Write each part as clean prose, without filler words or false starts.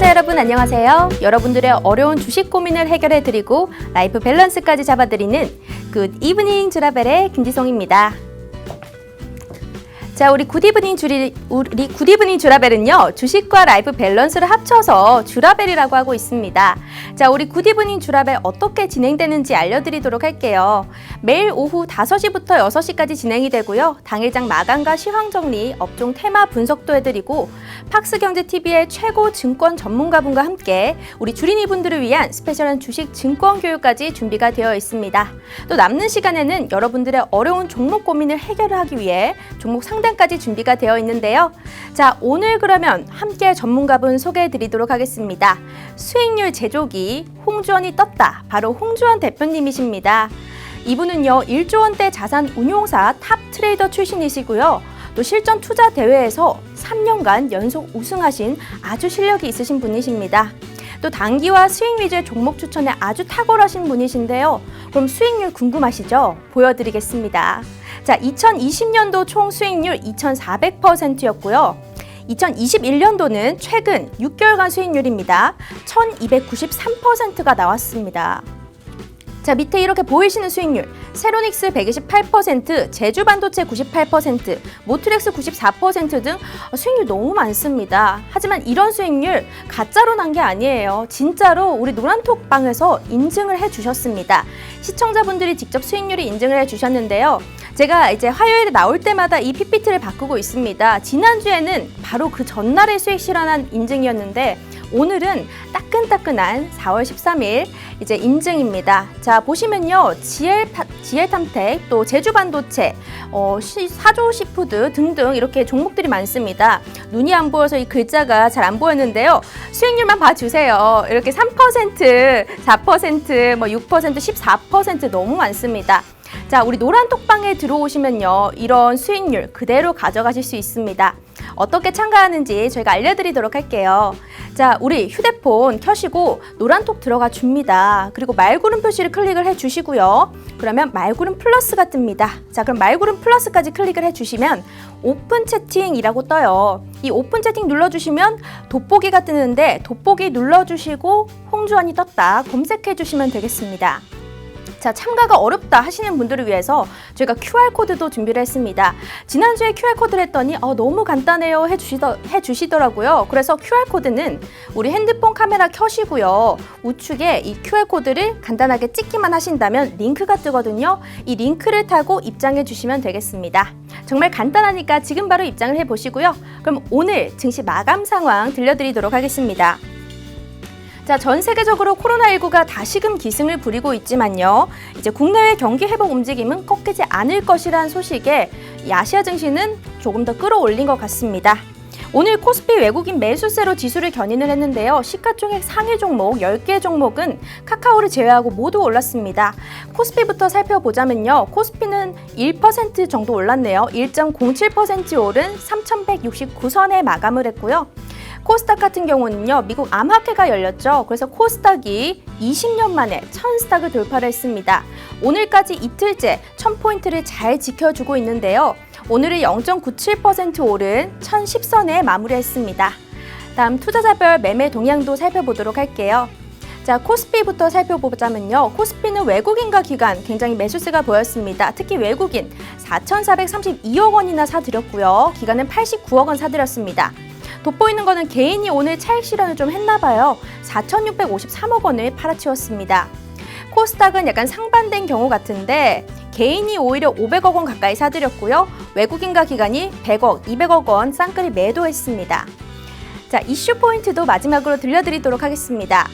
시청자 여러분 안녕하세요. 여러분들의 어려운 주식 고민을 해결해드리고 라이프 밸런스까지 잡아드리는 굿 이브닝 주라벨의 김지송입니다. 자, 우리 굿이브닝 주라벨은요, 주식과 라이프 밸런스를 합쳐서 주라벨이라고 하고 있습니다. 자, 우리 굿이브닝 주라벨 어떻게 진행되는지 알려드리도록 할게요. 매일 오후 5시부터 6시까지 진행이 되고요. 당일장 마감과 시황 정리, 업종 테마 분석도 해드리고 팍스경제TV의 최고 증권 전문가분과 함께 우리 주린이분들을 위한 스페셜한 주식 증권 교육까지 준비가 되어 있습니다. 또 남는 시간에는 여러분들의 어려운 종목 고민을 해결하기 위해 종목 상담까지 준비가 되어 있는데요. 자, 오늘 그러면 함께 전문가분 소개해 드리도록 하겠습니다. 수익률 제조기 홍주원이 떴다. 바로 홍주원 대표님이십니다. 이분은요, 1조 원대 자산 운용사 탑 트레이더 출신이시고요. 또 실전 투자 대회에서 3년간 연속 우승하신 아주 실력이 있으신 분이십니다. 또 단기와 수익 위주의 종목 추천에 아주 탁월하신 분이신데요. 그럼 수익률 궁금하시죠? 보여드리겠습니다. 자, 2020년도 총 수익률 2,400%였고요. 2021년도는 최근 6개월간 수익률입니다. 1,293%가 나왔습니다. 자, 밑에 이렇게 보이시는 수익률, 세로닉스 128%, 제주반도체 98%, 모트렉스 94% 등 수익률 너무 많습니다. 하지만 이런 수익률 가짜로 난 게 아니에요. 진짜로 우리 노란톡방에서 인증을 해주셨습니다. 시청자분들이 직접 수익률을 인증을 해주셨는데요. 제가 이제 화요일에 나올 때마다 이 PPT를 바꾸고 있습니다. 지난주에는 바로 그 전날의 수익 실현한 인증이었는데 오늘은 따끈따끈한 4월 13일 이제 인증입니다. 자, 보시면요. GL탐텍, 또 제주반도체, 사조시푸드 등등 이렇게 종목들이 많습니다. 눈이 안 보여서 이 글자가 잘 안 보였는데요. 수익률만 봐주세요. 이렇게 3%, 4%, 뭐 6%, 14% 너무 많습니다. 자, 우리 노란톡방에 들어오시면요. 이런 수익률 그대로 가져가실 수 있습니다. 어떻게 참가하는지 저희가 알려드리도록 할게요. 자, 우리 휴대폰 켜시고 노란톡 들어가 줍니다. 그리고 말구름 표시를 클릭을 해주시고요. 그러면 말구름 플러스가 뜹니다. 자, 그럼 말구름 플러스까지 클릭을 해주시면 오픈 채팅이라고 떠요. 이 오픈 채팅 눌러주시면 돋보기가 뜨는데 돋보기 눌러주시고 홍주원이 떴다 검색해 주시면 되겠습니다. 자, 참가가 어렵다 하시는 분들을 위해서 저희가 QR코드도 준비를 했습니다. 지난주에 QR코드를 했더니 너무 간단해요 해주시더라고요. 그래서 QR코드는 우리 핸드폰 카메라 켜시고요. 우측에 이 QR코드를 간단하게 찍기만 하신다면 링크가 뜨거든요. 이 링크를 타고 입장해 주시면 되겠습니다. 정말 간단하니까 지금 바로 입장을 해보시고요. 그럼 오늘 증시 마감 상황 들려드리도록 하겠습니다. 자, 전 세계적으로 코로나19가 다시금 기승을 부리고 있지만요. 이제 국내외 경기 회복 움직임은 꺾이지 않을 것이라는 소식에 이 아시아 증시는 조금 더 끌어올린 것 같습니다. 오늘 코스피 외국인 매수세로 지수를 견인을 했는데요. 시가총액 상위 종목 10개 종목은 카카오를 제외하고 모두 올랐습니다. 코스피부터 살펴보자면요. 코스피는 1% 정도 올랐네요. 1.07% 오른 3,169선에 마감을 했고요. 코스닥 같은 경우는요, 미국 암학회가 열렸죠. 그래서 코스닥이 20년 만에 1000스닥을 돌파를 했습니다. 오늘까지 이틀째 1000포인트를 잘 지켜주고 있는데요. 오늘은 0.97% 오른 1010선에 마무리했습니다. 다음 투자자별 매매 동향도 살펴보도록 할게요. 자, 코스피부터 살펴보자면요. 코스피는 외국인과 기관 굉장히 매수세가 보였습니다. 특히 외국인 4,432억 원이나 사들였고요. 기관은 89억 원 사들였습니다. 돋보이는 거는 개인이 오늘 차익 실현을 좀 했나 봐요. 4,653억 원을 팔아치웠습니다. 코스닥은 약간 상반된 경우 같은데 개인이 오히려 500억 원 가까이 사들였고요. 외국인과 기관이 100억, 200억 원 쌍끌이 매도했습니다. 자, 이슈 포인트도 마지막으로 들려드리도록 하겠습니다.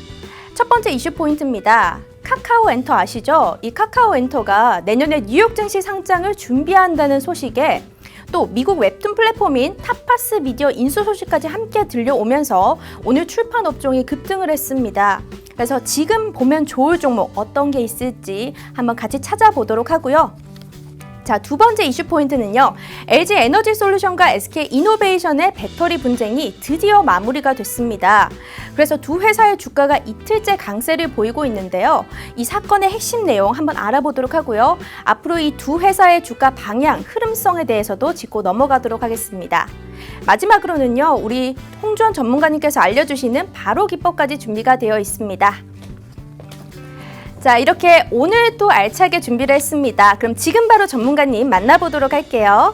첫 번째 이슈 포인트입니다. 카카오 엔터 아시죠? 이 카카오 엔터가 내년에 뉴욕 증시 상장을 준비한다는 소식에 또 미국 웹툰 플랫폼인 타파스 미디어 인수 소식까지 함께 들려오면서 오늘 출판 업종이 급등을 했습니다. 그래서 지금 보면 좋을 종목 어떤 게 있을지 한번 같이 찾아보도록 하고요. 자, 두 번째 이슈 포인트는요. LG 에너지 솔루션과 SK 이노베이션의 배터리 분쟁이 드디어 마무리가 됐습니다. 그래서 두 회사의 주가가 이틀째 강세를 보이고 있는데요. 이 사건의 핵심 내용 한번 알아보도록 하고요. 앞으로 이 두 회사의 주가 방향, 흐름성에 대해서도 짚고 넘어가도록 하겠습니다. 마지막으로는요. 우리 홍주원 전문가님께서 알려주시는 바로 기법까지 준비가 되어 있습니다. 자, 이렇게 오늘 또 알차게 준비를 했습니다. 그럼 지금 바로 전문가님 만나보도록 할게요.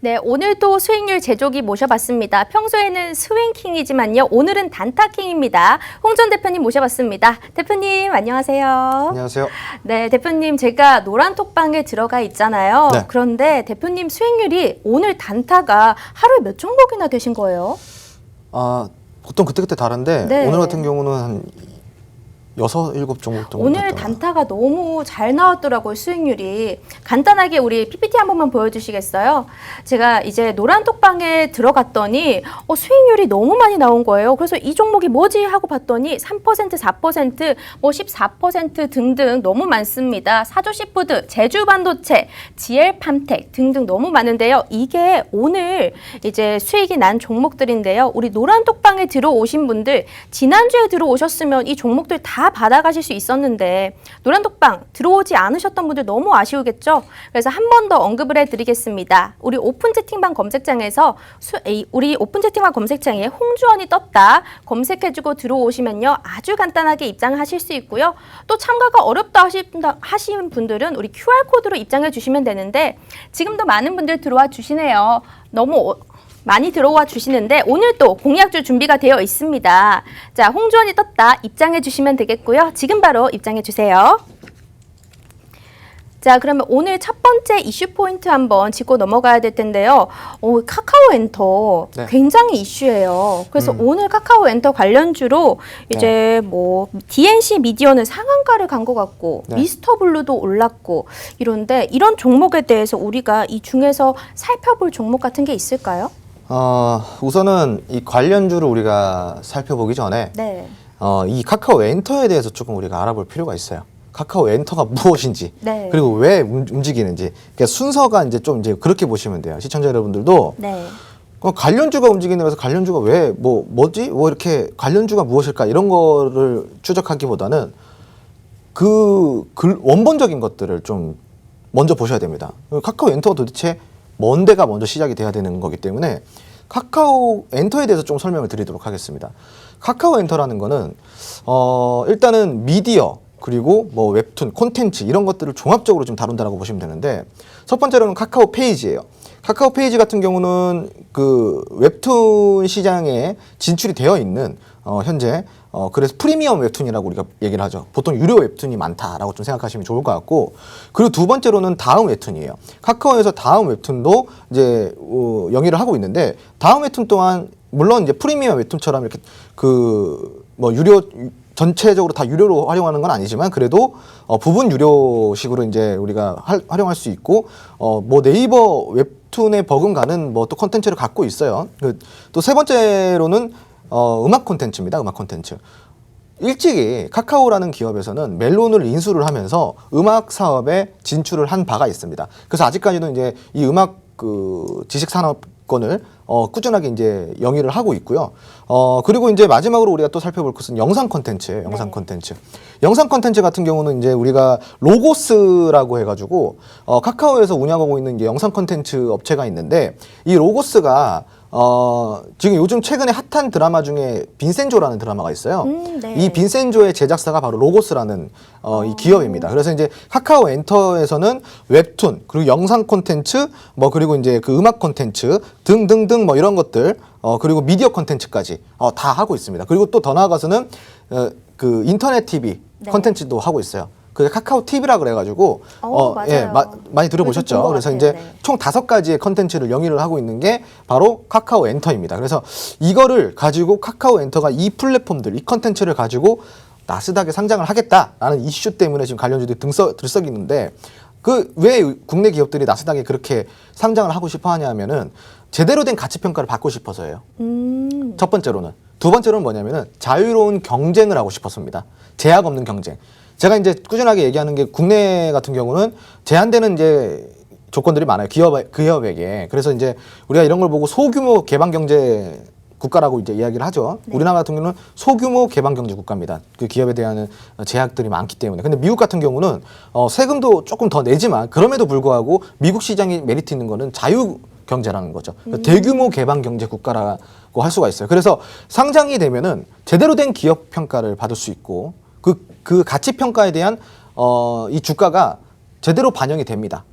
네, 오늘 또 수익률 제조기 모셔봤습니다. 평소에는 스윙킹이지만요. 오늘은 단타킹입니다. 홍전 대표님 모셔봤습니다. 대표님 안녕하세요. 안녕하세요. 네, 대표님 제가 노란톡방에 들어가 있잖아요. 네. 그런데 대표님 수익률이 오늘 단타가 하루에 몇 종목이나 되신 거예요? 보통 그때그때 다른데 네. 오늘 같은 경우는 한 6, 7종목 정도 오늘 됐더라고요. 단타가 너무 잘 나왔더라고요, 수익률이. 간단하게 우리 PPT 한 번만 보여주시겠어요? 제가 이제 노란톡방에 들어갔더니 수익률이 너무 많이 나온 거예요. 그래서 이 종목이 뭐지 하고 봤더니 3%, 4%, 뭐 14% 등등 너무 많습니다. 사조시푸드, 제주반도체, GL팜텍 등등 너무 많은데요. 이게 오늘 이제 수익이 난 종목들인데요. 우리 노란톡방에 들어오신 분들, 지난주에 들어오셨으면 이 종목들 다 받아가실 수 있었는데 노란톡방 들어오지 않으셨던 분들 너무 아쉬우겠죠? 그래서 한 번 더 언급을 해드리겠습니다. 우리 오픈 채팅방 검색창에서 우리 오픈 채팅방 검색창에 홍주원이 떴다 검색해주고 들어오시면요. 아주 간단하게 입장하실 수 있고요. 또 참가가 어렵다 하시는 분들은 우리 QR코드로 입장해 주시면 되는데 지금도 많은 분들 들어와 주시네요. 너무 많이 들어와 주시는데 오늘 또 공약주 준비가 되어 있습니다. 자, 홍주원이 떴다 입장해 주시면 되겠고요. 지금 바로 입장해 주세요. 자, 그러면 오늘 첫 번째 이슈 포인트 한번 짚고 넘어가야 될 텐데요. 카카오 엔터 네. 굉장히 이슈예요. 그래서 오늘 카카오 엔터 관련주로 이제 뭐 DNC 미디어는 상한가를 간 것 같고 네. 미스터 블루도 올랐고 이런데 이런 종목에 대해서 우리가 이 중에서 살펴볼 종목 같은 게 있을까요? 우선은 이 관련주를 우리가 살펴보기 전에 네. 이 카카오 엔터에 대해서 조금 우리가 알아볼 필요가 있어요. 카카오 엔터가 무엇인지, 네. 그리고 왜 움직이는지. 그러니까 순서가 이제 좀 이제 그렇게 보시면 돼요. 시청자 여러분들도 네. 관련주가 움직이는 거라서 관련주가 왜 뭐지? 뭐 이렇게 관련주가 무엇일까? 이런 거를 추적하기보다는 그 원본적인 것들을 좀 먼저 보셔야 됩니다. 카카오 엔터가 도대체 뭔 데가 먼저 시작이 돼야 되는 거기 때문에 카카오 엔터에 대해서 좀 설명을 드리도록 하겠습니다. 카카오 엔터라는 거는 일단은 미디어 그리고 뭐 웹툰, 콘텐츠 이런 것들을 종합적으로 좀 다룬다라고 보시면 되는데 첫 번째로는 카카오 페이지예요. 카카오 페이지 같은 경우는 그 웹툰 시장에 진출이 되어 있는 현재 그래서 프리미엄 웹툰이라고 우리가 얘기를 하죠. 보통 유료 웹툰이 많다라고 좀 생각하시면 좋을 것 같고, 그리고 두 번째로는 다음 웹툰이에요. 카카오에서 다음 웹툰도 이제 영위를 하고 있는데 다음 웹툰 또한 물론 이제 프리미엄 웹툰처럼 이렇게 그 뭐 유료 전체적으로 다 유료로 활용하는 건 아니지만 그래도 부분 유료식으로 이제 우리가 활용할 수 있고 뭐 네이버 웹툰에 버금가는 뭐 또 콘텐츠를 갖고 있어요. 또 세 번째로는 음악 콘텐츠입니다. 음악 콘텐츠. 일찍이 카카오라는 기업에서는 멜론을 인수를 하면서 음악 사업에 진출을 한 바가 있습니다. 그래서 아직까지도 이제 이 음악 그 지식 산업권을 꾸준하게 이제 영위를 하고 있고요. 그리고 이제 마지막으로 우리가 또 살펴볼 것은 영상 콘텐츠예요. 영상 네. 콘텐츠. 영상 콘텐츠 같은 경우는 이제 우리가 로고스라고 해가지고 카카오에서 운영하고 있는 이제 영상 콘텐츠 업체가 있는데 이 로고스가 지금 요즘 최근에 핫한 드라마 중에 빈센조라는 드라마가 있어요. 네. 이 빈센조의 제작사가 바로 로고스라는 이 기업입니다. 그래서 이제 카카오 엔터에서는 웹툰, 그리고 영상 콘텐츠, 뭐 그리고 이제 그 음악 콘텐츠 등등등 뭐 이런 것들, 그리고 미디어 콘텐츠까지 다 하고 있습니다. 그리고 또 더 나아가서는 그 인터넷 TV 네. 콘텐츠도 하고 있어요. 그 카카오 TV라 그래가지고 맞아요. 예, 많이 들어보셨죠? 본것 그래서 같아요. 이제 네. 총 5가지의 컨텐츠를 영위를 하고 있는 게 바로 카카오 엔터입니다. 그래서 이거를 가지고 카카오 엔터가 이 플랫폼들, 이 컨텐츠를 가지고 나스닥에 상장을 하겠다라는 이슈 때문에 지금 관련주들이 들썩이 있는데 그 왜 국내 기업들이 나스닥에 그렇게 상장을 하고 싶어 하냐면은 제대로 된 가치 평가를 받고 싶어서예요. 첫 번째로는. 두 번째로는 뭐냐면은 자유로운 경쟁을 하고 싶었습니다. 제약 없는 경쟁. 제가 이제 꾸준하게 얘기하는 게 국내 같은 경우는 제한되는 이제 조건들이 많아요. 기업에게. 그래서 이제 우리가 이런 걸 보고 소규모 개방 경제 국가라고 이제 이야기를 하죠. 네. 우리나라 같은 경우는 소규모 개방 경제 국가입니다. 그 기업에 대한 제약들이 많기 때문에. 근데 미국 같은 경우는 세금도 조금 더 내지만 그럼에도 불구하고 미국 시장이 메리트 있는 거는 자유 경제라는 거죠. 그러니까 대규모 개방 경제 국가라고 할 수가 있어요. 그래서 상장이 되면은 제대로 된 기업 평가를 받을 수 있고 그 가치 평가에 대한 이 주가가 제대로 반영이 됩니다.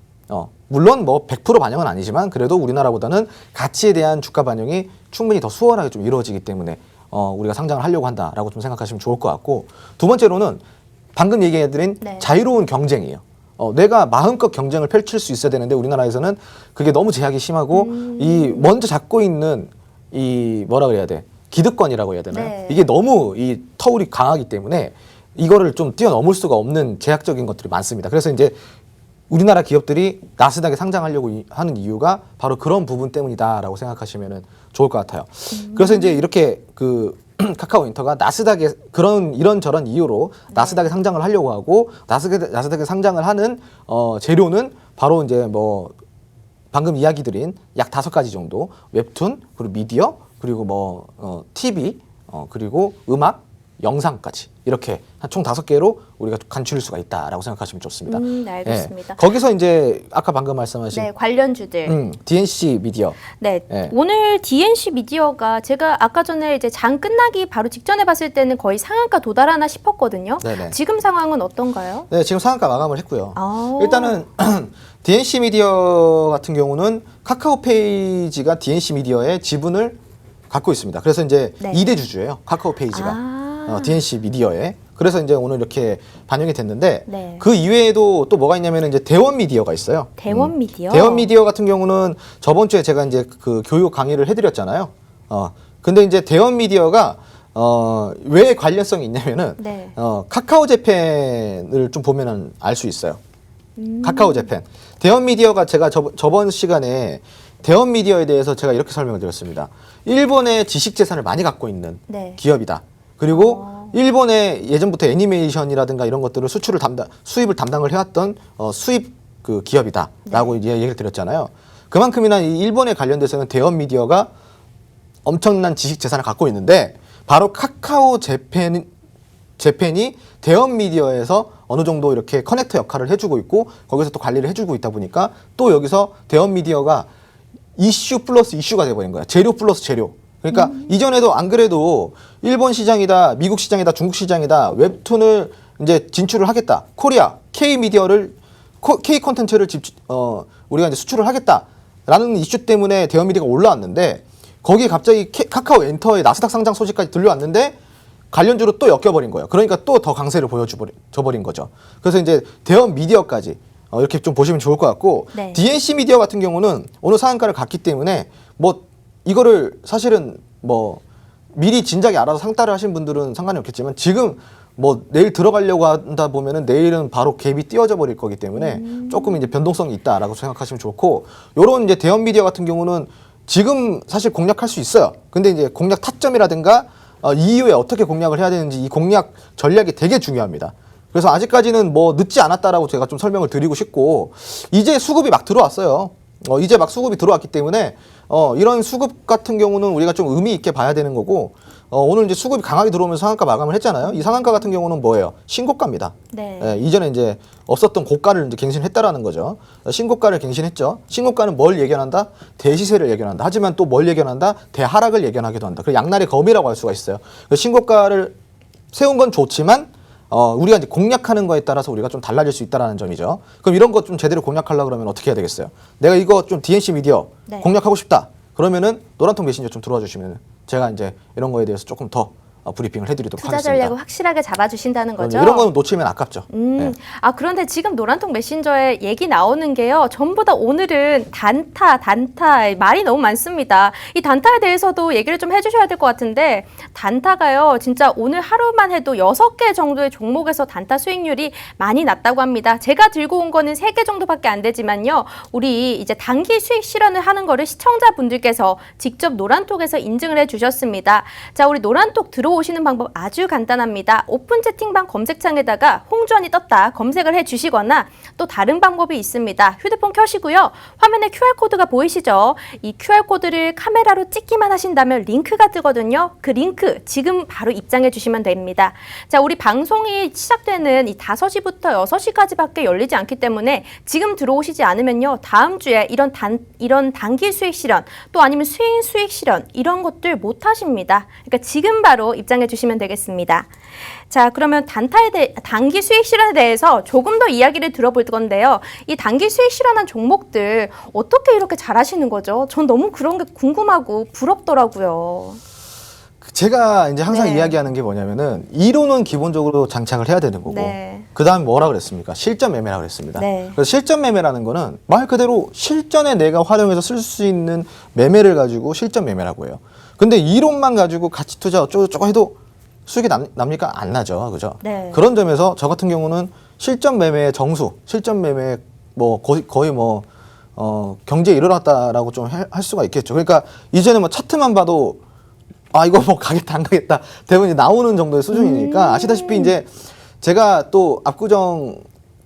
물론 뭐 100% 반영은 아니지만 그래도 우리나라보다는 가치에 대한 주가 반영이 충분히 더 수월하게 좀 이루어지기 때문에 우리가 상장을 하려고 한다라고 좀 생각하시면 좋을 것 같고 두 번째로는 방금 얘기해드린 네. 자유로운 경쟁이에요. 내가 마음껏 경쟁을 펼칠 수 있어야 되는데 우리나라에서는 그게 너무 제약이 심하고 이 먼저 잡고 있는 이 뭐라 그래야 돼? 기득권이라고 해야 되나요? 네. 이게 너무 이 터울이 강하기 때문에 이거를 좀 뛰어넘을 수가 없는 제약적인 것들이 많습니다. 그래서 이제 우리나라 기업들이 나스닥에 상장하려고 하는 이유가 바로 그런 부분 때문이다라고 생각하시면 좋을 것 같아요. 그래서 이제 이렇게 그 카카오 인터가 나스닥에 이런저런 이유로 나스닥에 상장을 하려고 하고 나스닥에 상장을 하는 재료는 바로 이제 뭐 방금 이야기 드린 약 5가지 정도 웹툰 그리고 미디어 그리고 뭐 TV 그리고 음악 영상까지 이렇게 총 5개로 우리가 간추릴 수가 있다라고 생각하시면 좋습니다. 알겠습니다. 예. 거기서 이제 아까 방금 말씀하신 네, 관련주들. DNC 미디어. 네, 예. 오늘 DNC 미디어가 제가 아까 전에 이제 장 끝나기 바로 직전에 봤을 때는 거의 상한가 도달하나 싶었거든요. 네네. 지금 상황은 어떤가요? 네, 지금 상한가 마감을 했고요. 아. 일단은 DNC 미디어 같은 경우는 카카오 페이지가 DNC 미디어의 지분을 갖고 있습니다. 그래서 이제 네. 2대 주주예요. 카카오 페이지가. 아. DNC 미디어에. 그래서 이제 오늘 이렇게 반영이 됐는데 네. 그 이외에도 또 뭐가 있냐면 이제 대원 미디어가 있어요. 대원 미디어. 대원 미디어 같은 경우는 저번 주에 제가 이제 그 교육 강의를 해드렸잖아요. 근데 이제 대원 미디어가 왜 관련성이 있냐면은 네. 카카오 재팬을 좀 보면은 알 수 있어요. 카카오 재팬. 대원 미디어가 제가 저번 시간에 대원 미디어에 대해서 제가 이렇게 설명을 드렸습니다. 일본의 지식 재산을 많이 갖고 있는 네. 기업이다. 그리고 일본의 예전부터 애니메이션이라든가 이런 것들을 수입을 담당을 해왔던 수입 그 기업이다라고 이제 얘기를 드렸잖아요. 그만큼이나 이 일본에 관련돼서는 대원 미디어가 엄청난 지식 재산을 갖고 있는데 바로 카카오 재팬이 대원 미디어에서 어느 정도 이렇게 커넥터 역할을 해주고 있고 거기서 또 관리를 해주고 있다 보니까 또 여기서 대원 미디어가 이슈 플러스 이슈가 돼버린 거야. 재료 플러스 재료. 그러니까 이전에도 안 그래도 일본 시장이다, 미국 시장이다, 중국 시장이다 웹툰을 이제 진출을 하겠다. 코리아 K 미디어를 K 콘텐츠를 우리가 이제 수출을 하겠다라는 이슈 때문에 대원 미디어가 올라왔는데 거기에 갑자기 카카오 엔터의 나스닥 상장 소식까지 들려왔는데 관련주로 또 엮여버린 거예요. 그러니까 또 더 강세를 보여줘버린 거죠. 그래서 이제 대원 미디어까지 이렇게 좀 보시면 좋을 것 같고 네. DNC 미디어 같은 경우는 오늘 상한가를 갔기 때문에 뭐 이거를 사실은 뭐 미리 진작에 알아서 상따를 하신 분들은 상관이 없겠지만 지금 뭐 내일 들어가려고 한다 보면은 내일은 바로 갭이 띄어져 버릴 거기 때문에 조금 이제 변동성이 있다라고 생각하시면 좋고 요런 이제 대형 미디어 같은 경우는 지금 사실 공략할 수 있어요. 근데 이제 공략 타점이라든가 이후에 어떻게 공략을 해야 되는지 이 공략 전략이 되게 중요합니다. 그래서 아직까지는 뭐 늦지 않았다라고 제가 좀 설명을 드리고 싶고 이제 수급이 막 들어왔어요. 이제 막 수급이 들어왔기 때문에 이런 수급 같은 경우는 우리가 좀 의미 있게 봐야 되는 거고 오늘 이제 수급이 강하게 들어오면서 상한가 마감을 했잖아요. 이 상한가 같은 경우는 뭐예요? 신고가입니다. 네. 예, 이전에 이제 없었던 고가를 이제 갱신했다라는 거죠. 신고가를 갱신했죠. 신고가는 뭘 예견한다? 대시세를 예견한다. 하지만 또 뭘 예견한다? 대하락을 예견하기도 한다. 그 양날의 검이라고 할 수가 있어요. 신고가를 세운 건 좋지만 우리가 이제 공략하는 거에 따라서 우리가 좀 달라질 수 있다라는 점이죠. 그럼 이런 것 좀 제대로 공략하려고 그러면 어떻게 해야 되겠어요? 내가 이거 좀 DNC 미디어 네. 공략하고 싶다. 그러면은 노란통 메신저 좀 들어와 주시면 제가 이제 이런 거에 대해서 조금 더 브리핑을 해드리도록 투자 하겠습니다. 전략을 확실하게 잡아주신다는 거죠. 이런 거는 놓치면 아깝죠. 네. 그런데 지금 노란통 메신저에 얘기 나오는 게요. 전부 다 오늘은 단타, 말이 너무 많습니다. 이 단타에 대해서도 얘기를 좀 해주셔야 될 것 같은데 단타가요. 진짜 오늘 하루만 해도 6개 정도의 종목에서 단타 수익률이 많이 났다고 합니다. 제가 들고 온 거는 3개 정도밖에 안 되지만요. 우리 이제 단기 수익 실현을 하는 거를 시청자분들께서 직접 노란톡에서 인증을 해주셨습니다. 자, 우리 노란톡 들어오시는 방법 아주 간단합니다. 오픈 채팅방 검색창에다가 홍주환이 떴다 검색을 해주시거나 또 다른 방법이 있습니다. 휴대폰 켜시고요. 화면에 QR코드가 보이시죠? 이 QR코드를 카메라로 찍기만 하신다면 링크가 뜨거든요. 그 링크 지금 바로 입장해 주시면 됩니다. 자, 우리 방송이 시작되는 이 5시부터 6시까지밖에 열리지 않기 때문에 지금 들어오시지 않으면요. 다음 주에 이런 단기 수익 실현 또 아니면 스윙 수익 실현 이런 것들 못 하십니다. 그러니까 지금 바로 입장해 주시면 되겠습니다. 자, 그러면 단기 수익 실현에 대해서 조금 더 이야기를 들어볼 건데요. 이 단기 수익 실현한 종목들 어떻게 이렇게 잘하시는 거죠? 전 너무 그런 게 궁금하고 부럽더라고요. 제가 이제 항상 네. 이야기하는 게 뭐냐면은 이론은 기본적으로 장착을 해야 되는 거고 네. 그다음 뭐라 그랬습니까? 실전 매매라고 그랬습니다. 네. 그래서 실전 매매라는 거는 말 그대로 실전에 내가 활용해서 쓸 수 있는 매매를 가지고 실전 매매라고 해요. 근데 이론만 가지고 가치 투자 어쩌고저쩌고 해도 수익이 납니까? 안 나죠. 그죠? 네. 그런 점에서 저 같은 경우는 실전 매매의 정수, 실전 매매 뭐 거의 뭐 경제에 일어났다라고 좀 할 수가 있겠죠. 그러니까 이제는 뭐 차트만 봐도 이거 뭐 가겠다 안 가겠다 대부분 이제 나오는 정도의 수준이니까 아시다시피 이제 제가 또 압구정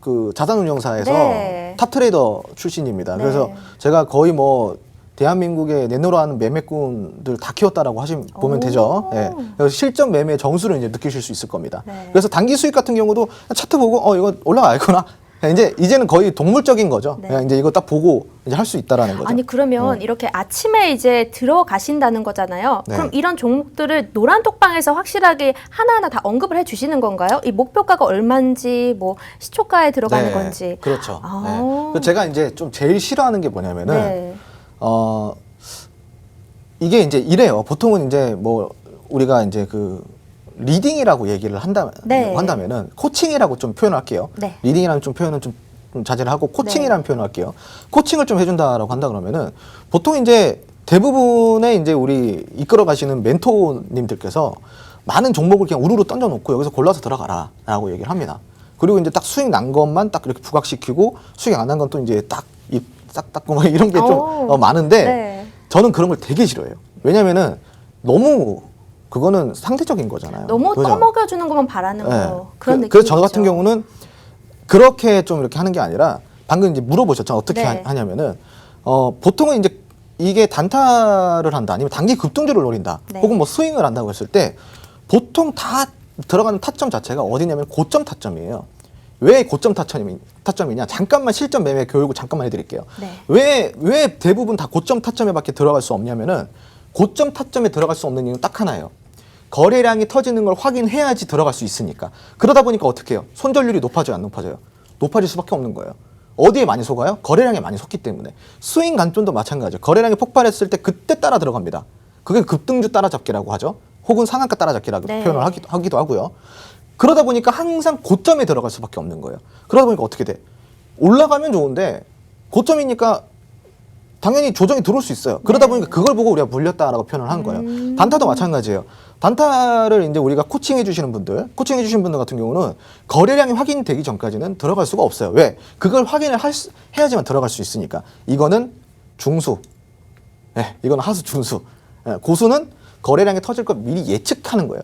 그 자산운용사에서 네. 탑트레이더 출신입니다. 네. 그래서 제가 거의 뭐 대한민국에 내놓으라는 매매꾼들 다 키웠다라고 보면 되죠. 예. 그래서 실전 매매 정수를 이제 느끼실 수 있을 겁니다. 네. 그래서 단기 수익 같은 경우도 차트 보고 이거 올라가겠구나. 이제는 거의 동물적인 거죠. 네. 이제 이거 딱 보고 이제 할 수 있다라는 거죠. 아니 그러면 이렇게 아침에 이제 들어가신다는 거잖아요. 네. 그럼 이런 종목들을 노란톡방에서 확실하게 하나하나 다 언급을 해주시는 건가요? 이 목표가가 얼마인지 뭐 시초가에 들어가는 네, 건지. 그렇죠. 아. 네. 그래서 제가 이제 좀 제일 싫어하는 게 뭐냐면은 네. 이게 이제 이래요. 보통은 이제 뭐 우리가 이제 그 리딩이라고 얘기를 네. 한다면은 코칭이라고 좀 표현할게요. 네. 리딩이라는 좀 표현은 좀 자제를 하고 코칭이라는 표현을 할게요. 코칭을 좀 해준다라고 한다 그러면은 보통 이제 대부분의 이제 우리 이끌어 가시는 멘토님들께서 많은 종목을 그냥 우르르 던져놓고 여기서 골라서 들어가라라고 얘기를 합니다. 그리고 이제 딱 수익 난 것만 딱 이렇게 부각시키고 수익 안 난 건 또 이제 딱 입 싹 닦고 막 이런 게 좀 많은데 네. 저는 그런 걸 되게 싫어해요. 왜냐면은 너무 그거는 상대적인 거잖아요. 너무 그죠? 떠먹여주는 것만 바라는 네. 거 그런 느낌. 그래서 저 같은 경우는 그렇게 좀 이렇게 하는 게 아니라 방금 이제 물어보셨죠. 어떻게 네. 하냐면은 보통은 이제 이게 단타를 한다 아니면 단기 급등주를 노린다 네. 혹은 뭐 스윙을 한다고 했을 때 보통 다 들어가는 타점 자체가 어디냐면 고점 타점이에요. 왜 고점 타점이냐? 잠깐만 실전 매매 교육을 잠깐만 해드릴게요. 네. 왜 대부분 다 고점 타점에밖에 들어갈 수 없냐면은 고점 타점에 들어갈 수 없는 이유는 딱 하나예요. 거래량이 터지는 걸 확인해야지 들어갈 수 있으니까. 그러다 보니까 어떻게 해요? 손절률이 높아져요, 안 높아져요? 높아질 수밖에 없는 거예요. 어디에 많이 속아요? 거래량이 많이 속기 때문에. 스윙 관점도 마찬가지예요. 거래량이 폭발했을 때 그때 따라 들어갑니다. 그게 급등주 따라잡기라고 하죠. 혹은 상한가 따라잡기라고 네. 표현을 하기도 하고요. 그러다 보니까 항상 고점에 들어갈 수밖에 없는 거예요. 그러다 보니까 어떻게 돼? 올라가면 좋은데 고점이니까 당연히 조정이 들어올 수 있어요. 그러다 네. 보니까 그걸 보고 우리가 물렸다라고 표현을 한 거예요. 단타도 마찬가지예요. 단타를 이제 우리가 코칭해 주시는 분들 같은 경우는 거래량이 확인되기 전까지는 들어갈 수가 없어요. 왜? 그걸 확인을 해야지만 들어갈 수 있으니까. 이거는 중수, 이거는 하수, 중수. 고수는 거래량이 터질 걸 미리 예측하는 거예요.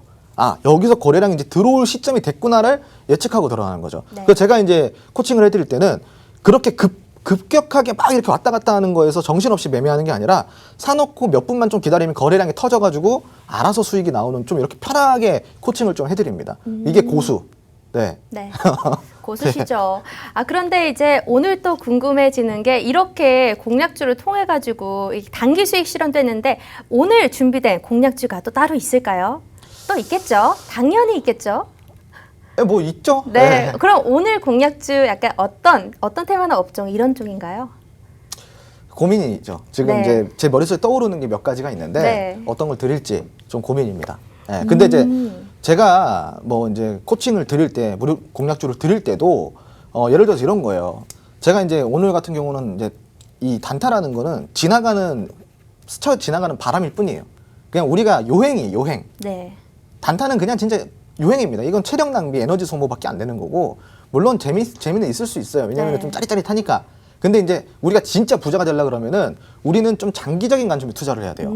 여기서 거래량이 이제 들어올 시점이 됐구나를 예측하고 들어가는 거죠. 네. 그래서 제가 이제 코칭을 해드릴 때는 그렇게 급격하게 막 이렇게 왔다 갔다 하는 거에서 정신없이 매매하는 게 아니라 사놓고 몇 분만 좀 기다리면 거래량이 터져가지고 알아서 수익이 나오는 좀 이렇게 편하게 코칭을 좀 해드립니다. 이게 고수. 네. 네. 고수시죠. 그런데 이제 오늘 또 궁금해지는 게 이렇게 공략주를 통해 가지고 단기 수익 실현되는데 오늘 준비된 공략주가 또 따로 있을까요? 또 있겠죠. 당연히 있겠죠. 뭐 있죠. 네. 그럼 오늘 공략주 약간 어떤 테마나 업종 이런 쪽인가요? 고민이죠. 지금 네. 이제 제 머릿속에 떠오르는 게 몇 가지가 있는데 네. 어떤 걸 드릴지 좀 고민입니다. 네. 근데 이제 제가 뭐 이제 코칭을 드릴 때 무료 공략주를 드릴 때도 예를 들어서 이런 거예요. 제가 이제 오늘 같은 경우는 이제 이 단타라는 거는 스쳐 지나가는 바람일 뿐이에요. 그냥 우리가 요행. 네. 단타는 그냥 진짜 유행입니다. 이건 체력 낭비, 에너지 소모밖에 안 되는 거고 물론 재미는 있을 수 있어요. 왜냐하면 네. 좀 짜릿짜릿하니까. 근데 이제 우리가 진짜 부자가 되려 그러면은 우리는 좀 장기적인 관점에 투자를 해야 돼요.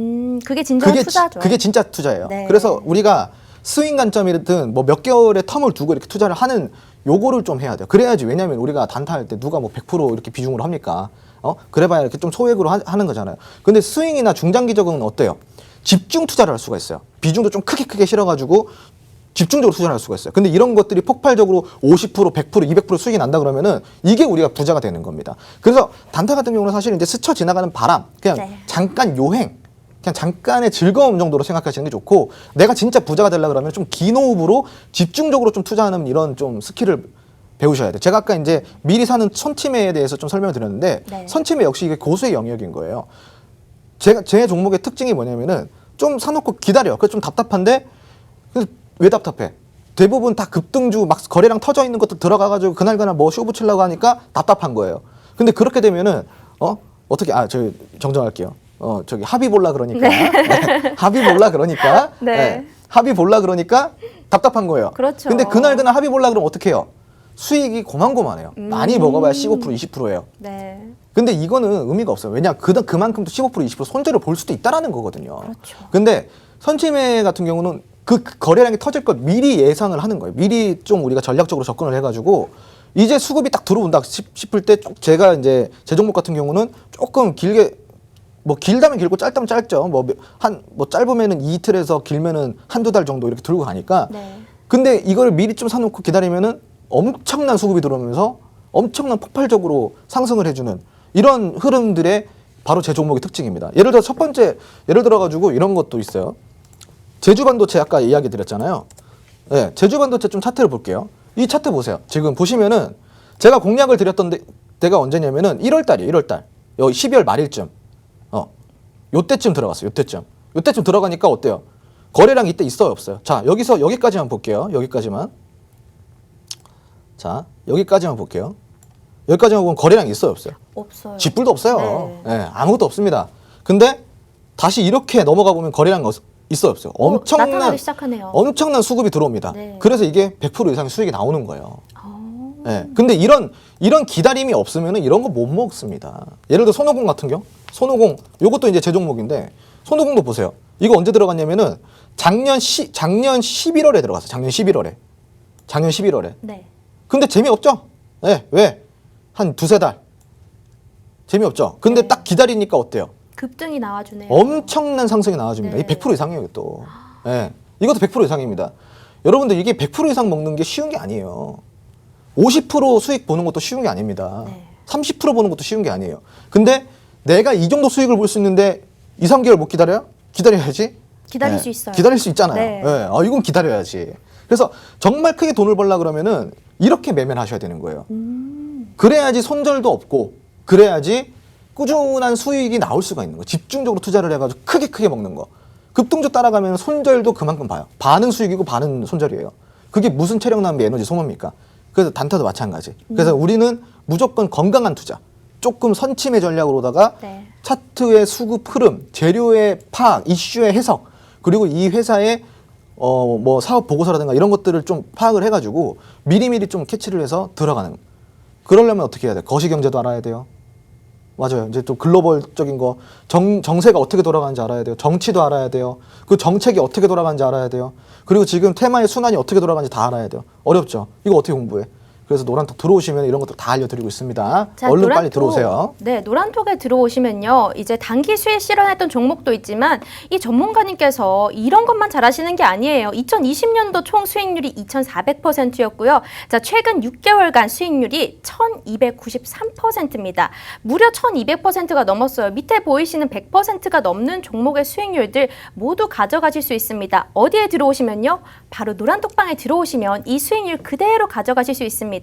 그게 진정한 투자죠. 그게 진짜 투자예요. 네. 그래서 우리가 스윙 관점이든 뭐 몇 개월의 텀을 두고 이렇게 투자를 하는 요거를 좀 해야 돼요. 그래야지. 왜냐하면 우리가 단타 할 때 누가 뭐 100% 이렇게 비중으로 합니까? 그래봐야 이렇게 좀 소액으로 하는 거잖아요. 근데 스윙이나 중장기적은 어때요? 집중 투자를 할 수가 있어요. 비중도 좀 크게 실어가지고 집중적으로 투자를 할 수가 있어요. 근데 이런 것들이 폭발적으로 50%, 100%, 200% 수익이 난다 그러면은 이게 우리가 부자가 되는 겁니다. 그래서 단타 같은 경우는 사실 이제 스쳐 지나가는 바람, 그냥 네. 잠깐 요행, 그냥 잠깐의 즐거움 정도로 생각하시는 게 좋고 내가 진짜 부자가 되려 그러면 좀 긴 호흡으로 집중적으로 좀 투자하는 이런 좀 스킬을 배우셔야 돼요. 제가 아까 이제 미리 사는 선침해에 대해서 좀 설명을 드렸는데 네. 선침해 역시 이게 고수의 영역인 거예요. 제 종목의 특징이 뭐냐면은 좀 사놓고 기다려. 그래서 좀 답답한데 그래서 왜 답답해? 대부분 다 급등주 막 거래량 터져 있는 것도 들어가가지고 그날 뭐 쇼 붙이려고 하니까 답답한 거예요. 근데 그렇게 되면은 어떻게 저 정정할게요. 저기 합의 볼라 그러니까 네. 합의 볼라 그러니까 네. 합의 볼라 그러니까 답답한 거예요. 그렇죠. 근데 그날 합의 볼라 그러면 어떻게 해요? 수익이 고만고만해요. 많이 먹어봐야 15% 20%예요. 네. 근데 이거는 의미가 없어요. 왜냐 그만큼 또 15% 20% 손절을 볼 수도 있다라는 거거든요. 그렇죠. 근데 선침해 같은 경우는 그 거래량이 터질 걸 미리 예상을 하는 거예요. 미리 좀 우리가 전략적으로 접근을 해가지고 이제 수급이 딱 들어온다 싶을 때 제가 이제 제 종목 같은 경우는 조금 길게 뭐 길다면 길고 짧다면 짧죠. 뭐 짧으면은 이틀에서 길면은 한두 달 정도 이렇게 들고 가니까. 네. 근데 이걸 미리 좀 사놓고 기다리면은 엄청난 수급이 들어오면서 엄청난 폭발적으로 상승을 해주는 이런 흐름들의 바로 제 종목의 특징입니다. 예를 들어 첫 번째 예를 들어가지고 이런 것도 있어요. 제주반도체 아까 이야기 드렸잖아요. 네, 제주반도체 좀 차트를 볼게요. 이 차트 보세요. 지금 보시면은 제가 공략을 드렸던 때가 언제냐면은 1월달이에요. 1월달. 여기 12월 말일쯤. 요때쯤 들어갔어요. 요때쯤 들어가니까 어때요? 거래량 이때 있어요, 없어요? 자, 여기서 여기까지만 볼게요. 여기까지만. 자, 여기까지만 볼게요. 여기까지만 보면 거래량 있어요, 없어요? 없어요. 쥐뿔도 없어요. 네. 네, 아무것도 없습니다. 근데 다시 이렇게 넘어가 보면 거래량 있어요, 없어요? 나타나기 시작하네요. 엄청난 수급이 들어옵니다. 네. 그래서 이게 100% 이상의 수익이 나오는 거예요. 어. 네. 근데 이런 기다림이 없으면은 이런 거 못 먹습니다. 예를 들어 손오공 같은 경우, 손오공 요것도 이제 제 종목인데 손오공도 보세요. 이거 언제 들어갔냐면은 작년 11월에 들어갔어요. 작년 11월에. 네. 근데 재미없죠? 네. 왜? 한 두세 달. 재미없죠? 근데 네. 딱 기다리니까 어때요? 급등이 나와주네요. 엄청난 상승이 나와줍니다. 네. 이 100% 이상이에요, 또. 네. 이것도 100% 이상입니다. 여러분들 이게 100% 이상 먹는 게 쉬운 게 아니에요. 50% 수익 보는 것도 쉬운 게 아닙니다. 네. 30% 보는 것도 쉬운 게 아니에요. 근데 내가 이 정도 수익을 볼 수 있는데 2, 3개월 못 기다려요? 기다려야지. 기다릴 네. 수 있어요. 기다릴 수 있잖아요. 네. 네. 이건 기다려야지. 그래서 정말 크게 돈을 벌려 그러면은 이렇게 매매를 하셔야 되는 거예요. 그래야지 손절도 없고 그래야지 꾸준한 수익이 나올 수가 있는 거예요. 집중적으로 투자를 해가지고 크게 먹는 거. 급등주 따라가면 손절도 그만큼 봐요. 반은 수익이고 반은 손절이에요. 그게 무슨 체력 낭비 에너지 소모입니까? 그래서 단타도 마찬가지. 그래서 우리는 무조건 건강한 투자. 조금 선침의 전략으로다가 네. 차트의 수급 흐름, 재료의 파악, 이슈의 해석, 그리고 이 회사의 뭐 사업 보고서라든가 이런 것들을 좀 파악을 해가지고 미리미리 좀 캐치를 해서 들어가는. 그러려면 어떻게 해야 돼? 거시경제도 알아야 돼요. 맞아요. 이제 또 글로벌적인 거, 정세가 어떻게 돌아가는지 알아야 돼요. 정치도 알아야 돼요. 그 정책이 어떻게 돌아가는지 알아야 돼요. 그리고 지금 테마의 순환이 어떻게 돌아가는지 다 알아야 돼요. 어렵죠. 이거 어떻게 공부해? 그래서 노란톡 들어오시면 이런 것들 다 알려드리고 있습니다. 자, 얼른 빨리 노란톡. 들어오세요. 네, 노란톡에 들어오시면요. 이제 단기 수익 실현했던 종목도 있지만 이 전문가님께서 이런 것만 잘하시는 게 아니에요. 2020년도 총 수익률이 2,400%였고요. 자, 최근 6개월간 수익률이 1,293%입니다. 무려 1,200%가 넘었어요. 밑에 보이시는 100%가 넘는 종목의 수익률들 모두 가져가실 수 있습니다. 어디에 들어오시면요? 바로 노란톡방에 들어오시면 이 수익률 그대로 가져가실 수 있습니다.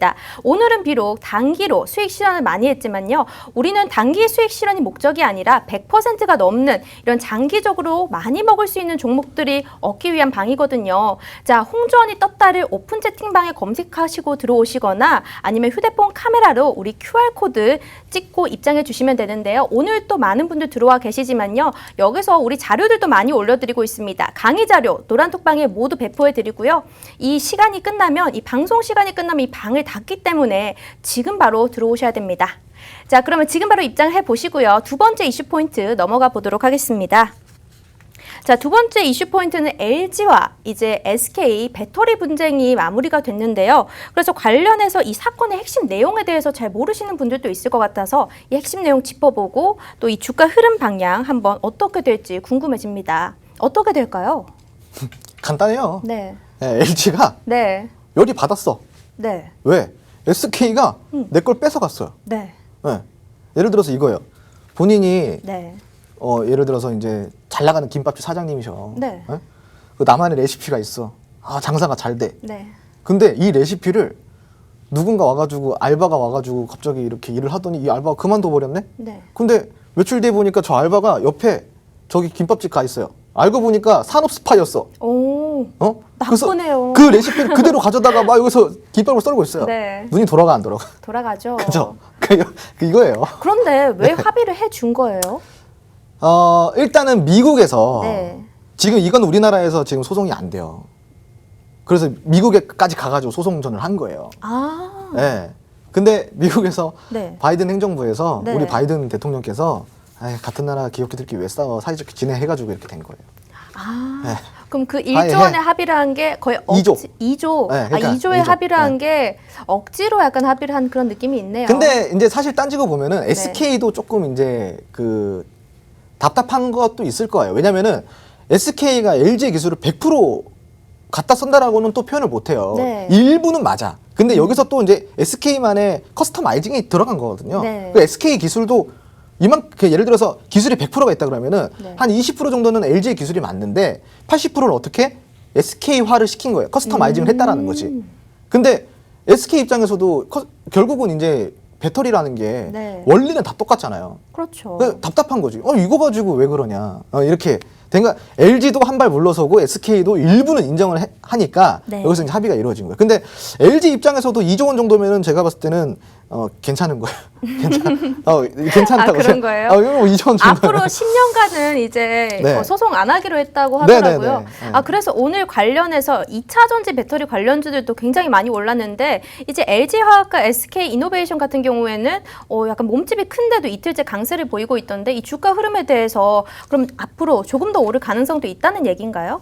오늘은 비록 단기로 수익 실현을 많이 했지만요. 우리는 단기 수익 실현이 목적이 아니라 100%가 넘는 이런 장기적으로 많이 먹을 수 있는 종목들이 얻기 위한 방이거든요. 자, 홍주원이 떴다를 오픈 채팅방에 검색하시고 들어오시거나 아니면 휴대폰 카메라로 우리 QR코드 찍고 입장해 주시면 되는데요. 오늘 또 많은 분들 들어와 계시지만요. 여기서 우리 자료들도 많이 올려드리고 있습니다. 강의 자료 노란톡방에 모두 배포해 드리고요. 이 시간이 끝나면 이 방송 시간이 끝나면 이 방을 닫기 때문에 지금 바로 들어오셔야 됩니다. 자, 그러면 지금 바로 입장해 보시고요. 두 번째 이슈 포인트 넘어가 보도록 하겠습니다. 자, 두 번째 이슈 포인트는 LG와 이제 SK 배터리 분쟁이 마무리가 됐는데요. 그래서 관련해서 이 사건의 핵심 내용에 대해서 잘 모르시는 분들도 있을 것 같아서 이 핵심 내용 짚어보고 또 이 주가 흐름 방향 한번 어떻게 될지 궁금해집니다. 어떻게 될까요? 간단해요. 네. LG가 네. 열이 받았어. 네. 왜? SK가 내 걸 뺏어갔어요. 네. 네. 예를 들어서 이거예요. 본인이 네. 예를 들어서 이제 잘 나가는 김밥집 사장님이셔. 네. 예? 그 나만의 레시피가 있어. 아, 장사가 잘 돼. 네. 근데 이 레시피를 누군가 와가지고 알바가 와가지고 갑자기 이렇게 일을 하더니 이 알바가 그만둬 버렸네. 네. 근데 며칠 뒤에 보니까 저 알바가 옆에 저기 김밥집 가 있어요. 알고 보니까 산업 스파이였어. 오. 그래서 나쁘네요. 그 레시피를 그대로 가져다가 막 여기서 김밥을 썰고 있어요. 네. 눈이 돌아가 안 돌아가? 돌아가죠. 그죠? 이거예요. 그런데 왜 합의를 해 준 거예요? 일단은 미국에서 네. 지금 이건 우리나라에서 지금 소송이 안 돼요. 그래서 미국에까지 가가지고 소송전을 한 거예요. 아. 네. 근데 미국에서 네. 바이든 행정부에서 네. 우리 바이든 대통령께서 같은 나라 기업들끼리 왜 싸워 사이좋게 지내해가지고 이렇게 된 거예요. 아. 네. 그럼 그 1조 원의 합의를 한 게 거의 억지, 2조. 네, 그러니까 2조의 2조. 합의를 한 네. 게 억지로 약간 합의를 한 그런 느낌이 있네요. 근데 이제 사실 딴지고 보면은 SK도 조금 이제 그 답답한 것도 있을 거예요. 왜냐면은 SK가 LG 기술을 100% 갖다 쓴다라고는 또 표현을 못 해요. 네. 일부는 맞아. 근데 여기서 또 이제 SK만의 커스터마이징이 들어간 거거든요. 네. 그 SK 기술도 예를 들어서 기술이 100%가 있다 그러면은 네. 한 20% 정도는 LG 기술이 맞는데 80%를 어떻게 SK화를 시킨 거예요. 커스터마이징을 했다라는 거지. 근데 SK 입장에서도 결국은 이제 배터리라는 게 네. 원리는 다 똑같잖아요. 그렇죠. 답답한 거지. 이거 가지고 왜 그러냐. 이렇게 되니까 LG도 한 발 물러서고 SK도 일부는 인정을 하니까 네. 여기서 이제 합의가 이루어진 거예요. 근데 LG 입장에서도 2조 원 정도면은 제가 봤을 때는 괜찮은 거예요. 괜찮다고. 그런 거예요? 이거 2조 원 정도. 앞으로 10년간은 이제 네. 소송 안 하기로 했다고 네, 하더라고요. 네, 네. 그래서 오늘 관련해서 2차 전지 배터리 관련주들도 굉장히 많이 올랐는데 이제 LG화학과 SK이노베이션 같은 경우에는 약간 몸집이 큰데도 이틀째 강세를 보이고 있던데 이 주가 흐름에 대해서 그럼 앞으로 조금 더 오를 가능성도 있다는 얘기인가요?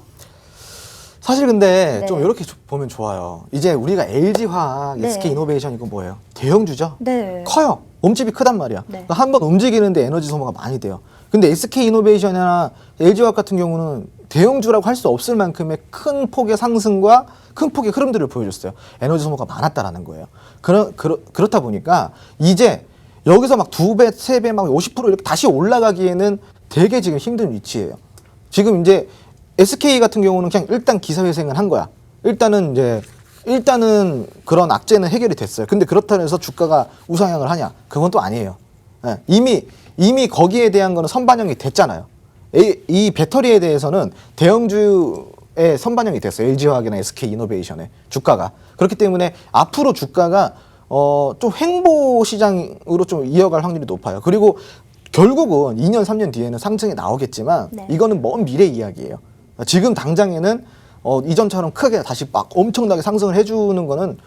사실 근데 네. 좀 이렇게 보면 좋아요. 이제 우리가 LG화학, 네. SK이노베이션 이거 뭐예요? 대형주죠? 네. 커요. 몸집이 크단 말이야. 네. 한번 움직이는데 에너지 소모가 많이 돼요. 근데 SK이노베이션이나 LG화학 같은 경우는 대형주라고 할 수 없을 만큼의 큰 폭의 상승과 큰 폭의 흐름들을 보여줬어요. 에너지 소모가 많았다라는 거예요. 그렇다 보니까 이제 여기서 막 2배, 3배, 막 50% 이렇게 다시 올라가기에는 되게 지금 힘든 위치예요. 지금 이제 SK 같은 경우는 그냥 일단 기사회생을 한 거야. 일단은 그런 악재는 해결이 됐어요. 근데 그렇다고 해서 주가가 우상향을 하냐? 그건 또 아니에요. 예, 이미 거기에 대한 거는 선반영이 됐잖아요. 이 배터리에 대해서는 대형주에 선반영이 됐어요. LG화학이나 SK이노베이션의 주가가. 그렇기 때문에 앞으로 주가가 좀 횡보 시장으로 좀 이어갈 확률이 높아요. 그리고 결국은 2년, 3년 뒤에는 상승이 나오겠지만 네. 이거는 먼 미래 이야기예요. 지금 당장에는 이전처럼 크게 다시 막 엄청나게 상승을 해주는 거는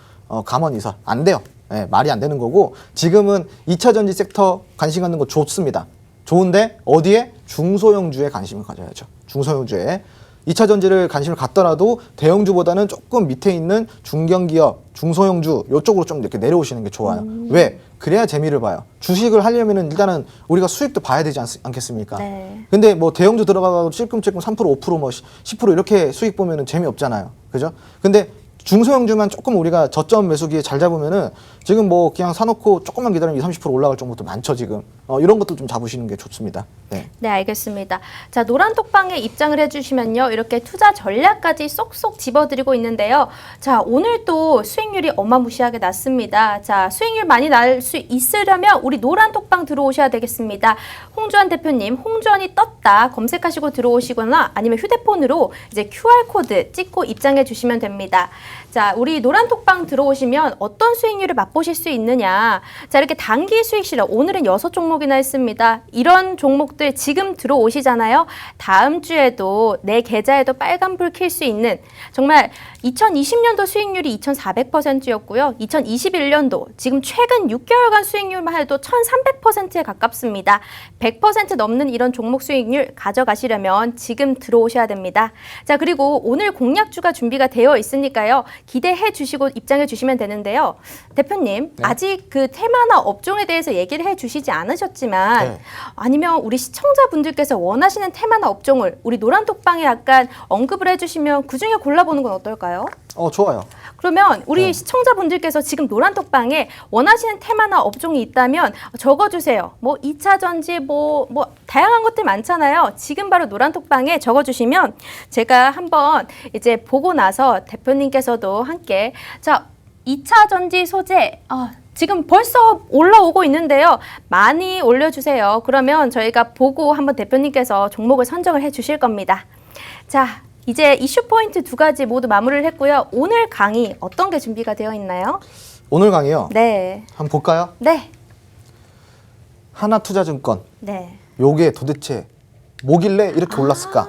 가만히서 안 돼요. 예, 말이 안 되는 거고 지금은 2차 전지 섹터 관심 갖는 거 좋습니다. 좋은데 어디에? 중소형주에 관심을 가져야죠. 중소형주에. 2차 전지를 관심을 갖더라도 대형주보다는 조금 밑에 있는 중견기업, 중소형주 이쪽으로 좀 이렇게 내려오시는 게 좋아요. 왜? 그래야 재미를 봐요. 주식을 하려면은 일단은 우리가 수익도 봐야 되지 않겠습니까? 네. 근데 뭐 대형주 들어가고 찔끔찔끔 3%, 5%, 뭐 10% 이렇게 수익 보면은 재미없잖아요. 그죠? 근데 중소형주만 조금 우리가 저점 매수기에 잘 잡으면은 지금 뭐 그냥 사놓고 조금만 기다리면 20, 30% 올라갈 정도도 많죠, 지금. 이런 것도 좀 잡으시는 게 좋습니다. 네. 네, 알겠습니다. 자, 노란톡방에 입장을 해주시면요. 이렇게 투자 전략까지 쏙쏙 집어드리고 있는데요. 자, 오늘 또 수익률이 어마무시하게 낮습니다. 자, 수익률 많이 날 수 있으려면 우리 노란톡방 들어오셔야 되겠습니다. 홍주환 대표님, 홍주환이 떴다 검색하시고 들어오시거나 아니면 휴대폰으로 이제 QR코드 찍고 입장해 주시면 됩니다. 자, 우리 노란톡방 들어오시면 어떤 수익률을 맛보실 수 있느냐. 자, 이렇게 단기 수익 실현, 오늘은 6종목이나 했습니다. 이런 종목들 지금 들어오시잖아요. 다음 주에도 내 계좌에도 빨간불 켤 수 있는 정말 2020년도 수익률이 2400%였고요. 2021년도 지금 최근 6개월간 수익률만 해도 1300%에 가깝습니다. 100% 넘는 이런 종목 수익률 가져가시려면 지금 들어오셔야 됩니다. 자, 그리고 오늘 공략주가 준비가 되어 있으니까요. 기대해 주시고 입장해 주시면 되는데요. 대표님, 네. 아직 그 테마나 업종에 대해서 얘기를 해 주시지 않으셨지만 네. 아니면 우리 시청자분들께서 원하시는 테마나 업종을 우리 노란톡방에 약간 언급을 해 주시면 그중에 골라보는 건 어떨까요? 좋아요. 그러면 우리 네. 시청자분들께서 지금 노란톡방에 원하시는 테마나 업종이 있다면 적어주세요. 뭐 2차 전지 뭐 다양한 것들 많잖아요. 지금 바로 노란톡방에 적어주시면 제가 한번 이제 보고 나서 대표님께서도 함께 자 2차 전지 소재 지금 벌써 올라오고 있는데요. 많이 올려주세요. 그러면 저희가 보고 한번 대표님께서 종목을 선정을 해 주실 겁니다. 자, 이제 이슈 포인트 2가지 모두 마무리를 했고요. 오늘 강의 어떤 게 준비가 되어 있나요? 오늘 강의요. 네. 한번 볼까요? 네. 하나투자증권. 네. 요게 도대체 뭐길래 이렇게 올랐을까?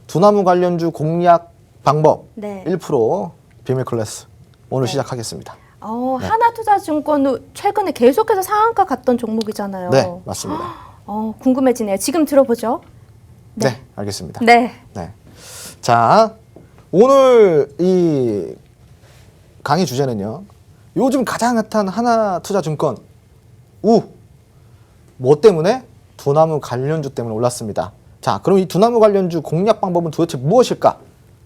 두나무 관련주 공략 방법 네. 1% 비밀 클래스 오늘 네. 시작하겠습니다. 네. 하나투자증권은 최근에 계속해서 상한가 갔던 종목이잖아요. 네, 맞습니다. 궁금해지네요. 지금 들어보죠. 네, 알겠습니다. 네. 네. 자, 오늘 이 강의 주제는요. 요즘 가장 핫한 하나투자증권 뭐 때문에? 두나무 관련주 때문에 올랐습니다. 자, 그럼 이 두나무 관련주 공략 방법은 도대체 무엇일까?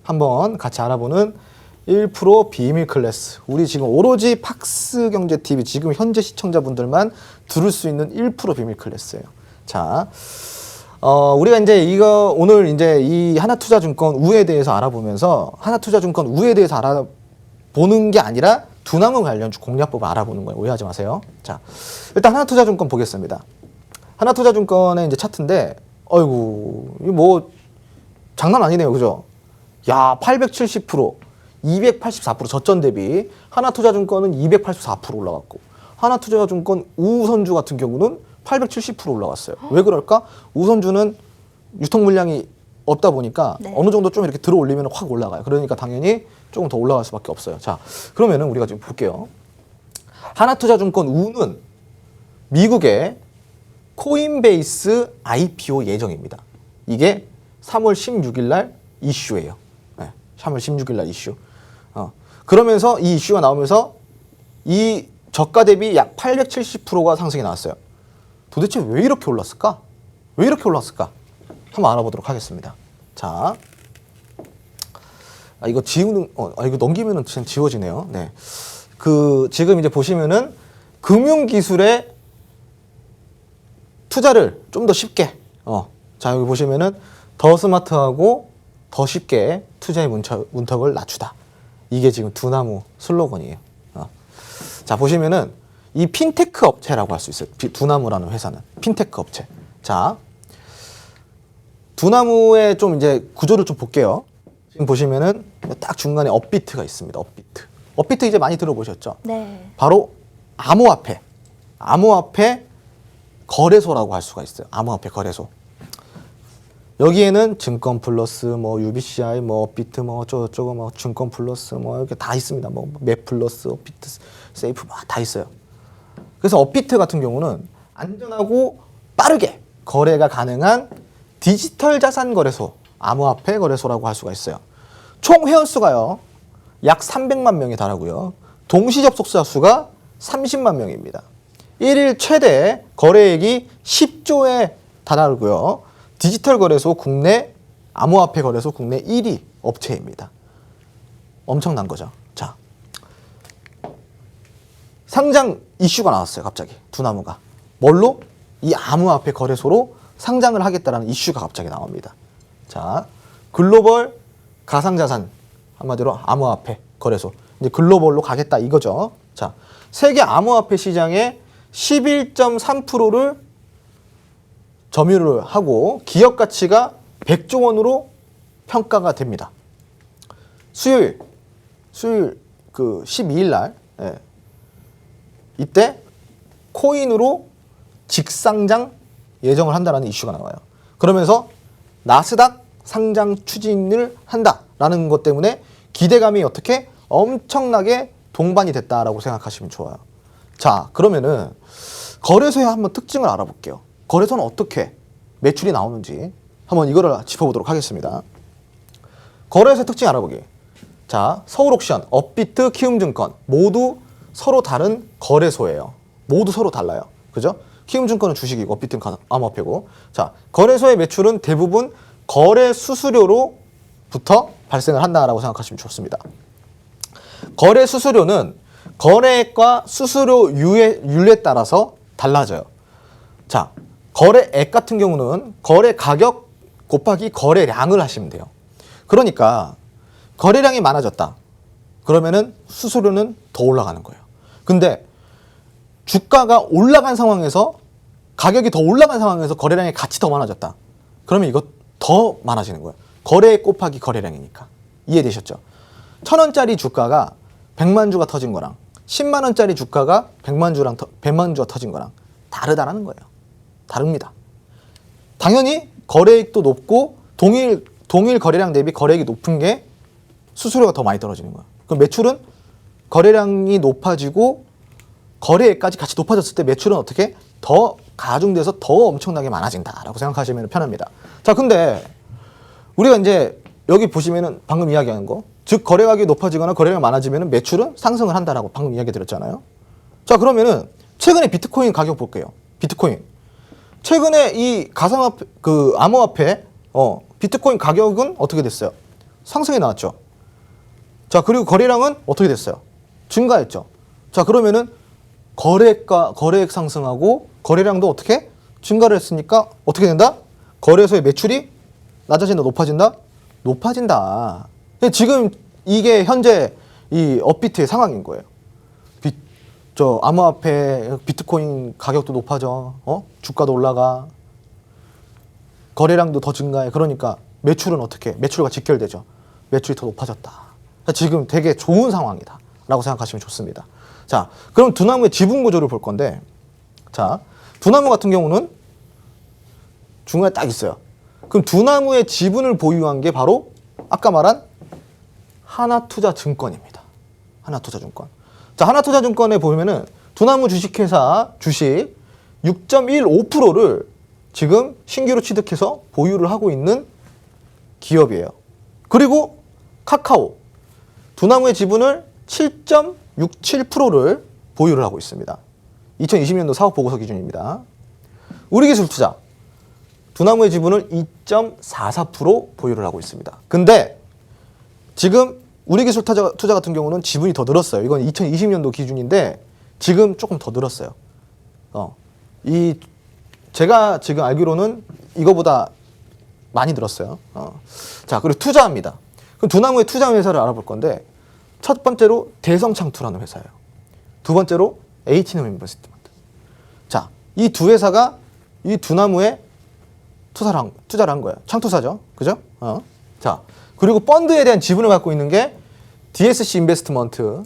한번 같이 알아보는 1% 비밀 클래스. 우리 지금 오로지 팍스경제TV 지금 현재 시청자분들만 들을 수 있는 1% 비밀 클래스예요. 자, 우리가 이제 이거 오늘 이제 이 하나투자증권 우에 대해서 알아보면서 하나투자증권 우에 대해서 알아보는 게 아니라 두나무 관련주 공략법을 알아보는 거예요. 오해하지 마세요. 자, 일단 하나투자증권 보겠습니다. 하나투자증권의 이제 차트인데, 어이구, 이 뭐 장난 아니네요, 그죠? 야, 870%, 284% 저점 대비 하나투자증권은 284% 올라갔고, 하나투자증권 우선주 같은 경우는 870% 올라갔어요. 왜 그럴까? 우선주는 유통 물량이 없다 보니까 네. 어느 정도 좀 이렇게 들어 올리면 확 올라가요. 그러니까 당연히 조금 더 올라갈 수밖에 없어요. 자, 그러면은 우리가 지금 볼게요. 하나투자증권 우는 미국의 코인베이스 IPO 예정입니다. 이게 3월 16일 날 이슈예요. 네, 3월 16일 날 이슈. 그러면서 이 이슈가 나오면서 이 저가 대비 약 870%가 상승이 나왔어요. 도대체 왜 이렇게 올랐을까? 왜 이렇게 올랐을까? 한번 알아보도록 하겠습니다. 자, 이거 지우는, 이거 넘기면은 그냥 지워지네요. 네. 지금 이제 보시면은 금융기술의 투자를 좀 더 쉽게, 자, 여기 보시면은 더 스마트하고 더 쉽게 투자의 문턱을 낮추다. 이게 지금 두나무 슬로건이에요. 자, 보시면은 이 핀테크 업체라고 할 수 있어요. 두나무라는 회사는 핀테크 업체. 자, 두나무의 좀 이제 구조를 좀 볼게요. 지금 보시면은 딱 중간에 업비트가 있습니다. 업비트 이제 많이 들어보셨죠? 네. 바로 암호화폐 거래소라고 할 수가 있어요. 암호화폐 거래소. 여기에는 증권 플러스 뭐 UBCI 뭐 업비트 뭐 어쩌고 뭐 증권 플러스 뭐 이렇게 다 있습니다. 뭐 맵 플러스 업비트 세이프 뭐 다 있어요. 그래서 업비트 같은 경우는 안전하고 빠르게 거래가 가능한 디지털 자산 거래소 암호화폐 거래소라고 할 수가 있어요. 총 회원수가요. 약 300만 명에 달하고요. 동시 접속자 수가 30만 명입니다. 1일 최대 거래액이 10조에 달하고요. 디지털 거래소 국내 암호화폐 거래소 국내 1위 업체입니다. 엄청난 거죠. 자, 상장 이슈가 나왔어요. 갑자기 두나무가 뭘로? 이 암호화폐 거래소로 상장을 하겠다라는 이슈가 갑자기 나옵니다. 자, 글로벌 가상자산, 한마디로 암호화폐 거래소, 이제 글로벌로 가겠다 이거죠. 자, 세계 암호화폐 시장의 11.3%를 점유를 하고 기업 가치가 100조 원으로 평가가 됩니다. 수요일 그 12일 날, 이때 코인으로 직상장 예정을 한다라는 이슈가 나와요. 그러면서 나스닥 상장 추진을 한다라는 것 때문에 기대감이 어떻게 엄청나게 동반이 됐다라고 생각하시면 좋아요. 자, 그러면은 거래소의 한번 특징을 알아볼게요. 거래소는 어떻게 매출이 나오는지 한번 이거를 짚어보도록 하겠습니다. 거래소의 특징 알아보기. 자, 서울옥션, 업비트, 키움증권 모두 서로 다른 거래소예요. 모두 서로 달라요. 그죠? 키움증권은 주식이고 업비트는 암호화폐고. 자, 거래소의 매출은 대부분 거래 수수료로부터 발생을 한다라고 생각하시면 좋습니다. 거래 수수료는 거래액과 수수료율에 따라서 달라져요. 자, 거래액 같은 경우는 거래 가격 곱하기 거래량을 하시면 돼요. 그러니까 거래량이 많아졌다. 그러면은 수수료는 더 올라가는 거예요. 근데 주가가 올라간 상황에서 가격이 더 올라간 상황에서 거래량이 같이 더 많아졌다. 그러면 이거 더 많아지는 거예요. 거래액 곱하기 거래량이니까. 이해되셨죠? 1,000원짜리 주가가 100만 주가 터진 거랑 10만 원짜리 주가가 100만 주가 터진 거랑 다르다라는 거예요. 다릅니다. 당연히 거래액도 높고 동일 거래량 대비 거래액이 높은 게 수수료가 더 많이 떨어지는 거예요. 그럼 매출은 거래량이 높아지고 거래액까지 같이 높아졌을 때 매출은 어떻게 더 가중돼서 더 엄청나게 많아진다라고 생각하시면 편합니다. 자, 근데 우리가 이제 여기 보시면은 방금 이야기한 거, 즉 거래가격이 높아지거나 거래량이 많아지면은 매출은 상승을 한다라고 방금 이야기 드렸잖아요. 자, 그러면은 최근에 비트코인 가격 볼게요. 비트코인. 최근에 이 가상화폐 그 암호화폐 비트코인 가격은 어떻게 됐어요? 상승이 나왔죠. 자, 그리고 거래량은 어떻게 됐어요? 증가했죠. 자, 그러면은 거래액 상승하고 거래량도 어떻게 증가를 했으니까 어떻게 된다? 거래소의 매출이 낮아진다, 높아진다? 높아진다. 지금 이게 현재 이 업비트의 상황인 거예요. 암호화폐 비트코인 가격도 높아져, 주가도 올라가, 거래량도 더 증가해. 그러니까 매출은 어떻게? 매출과 직결되죠. 매출이 더 높아졌다. 지금 되게 좋은 상황이다라고 생각하시면 좋습니다. 자, 그럼 두나무의 지분 구조를 볼 건데, 자, 두나무 같은 경우는 중간에 딱 있어요. 그럼 두나무의 지분을 보유한 게 바로 아까 말한 하나투자증권입니다. 하나투자증권. 자, 하나투자증권에 보면은 두나무 주식회사 주식 6.15%를 지금 신규로 취득해서 보유를 하고 있는 기업이에요. 그리고 카카오. 두나무의 지분을 7.67%를 보유를 하고 있습니다. 2020년도 사업 보고서 기준입니다. 우리기술투자. 두나무의 지분을 2.44% 보유를 하고 있습니다. 근데 지금 우리기술투자 같은 경우는 지분이 더 늘었어요. 이건 2020년도 기준인데 지금 조금 더 늘었어요. 제가 지금 알기로는 이거보다 많이 늘었어요. 자, 그리고 투자합니다. 그럼 두나무의 투자 회사를 알아볼 건데, 첫 번째로 대성창투라는 회사예요. 두 번째로 H놈 인베스트먼트. 자, 이 두 회사가 이 두나무에 투자를 한 거예요. 창투사죠. 그죠? 자, 그리고 펀드에 대한 지분을 갖고 있는 게 DSC 인베스트먼트,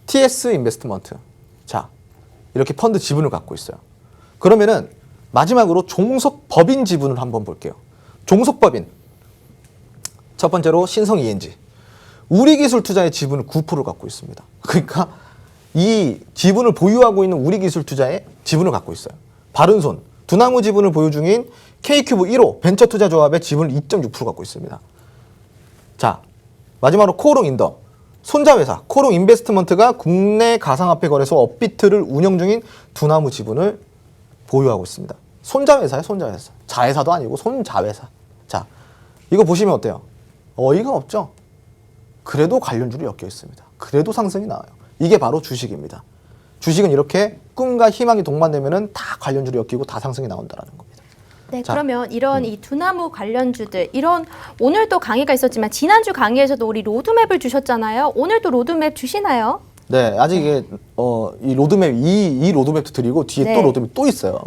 TS 인베스트먼트. 자, 이렇게 펀드 지분을 갖고 있어요. 그러면은 마지막으로 종속법인 지분을 한번 볼게요. 종속법인. 첫 번째로 신성 ENG. 우리기술투자의 지분을 9%를 갖고 있습니다. 그러니까 이 지분을 보유하고 있는 우리기술투자의 지분을 갖고 있어요. 바른손. 두나무 지분을 보유 중인 K큐브 1호 벤처투자조합의 지분을 2.6% 갖고 있습니다. 자, 마지막으로 코오롱인더 손자회사 코오롱 인베스트먼트가 국내 가상화폐 거래소 업비트를 운영 중인 두나무 지분을 보유하고 있습니다. 손자회사예요, 손자회사. 자회사도 아니고 손자회사. 자, 이거 보시면 어때요? 어이가 없죠? 그래도 관련주로 엮여 있습니다. 그래도 상승이 나와요. 이게 바로 주식입니다. 주식은 이렇게 꿈과 희망이 동반되면은 다 관련주로 엮이고 다 상승이 나온다는 겁니다. 네, 자, 그러면 이런 이 두나무 관련주들, 이런 오늘도 강의가 있었지만 지난주 강의에서도 우리 로드맵을 주셨잖아요. 오늘도 로드맵 주시나요? 네, 아직 이게 이 로드맵 이 로드맵도 드리고 뒤에 네. 또 로드맵 또 있어요.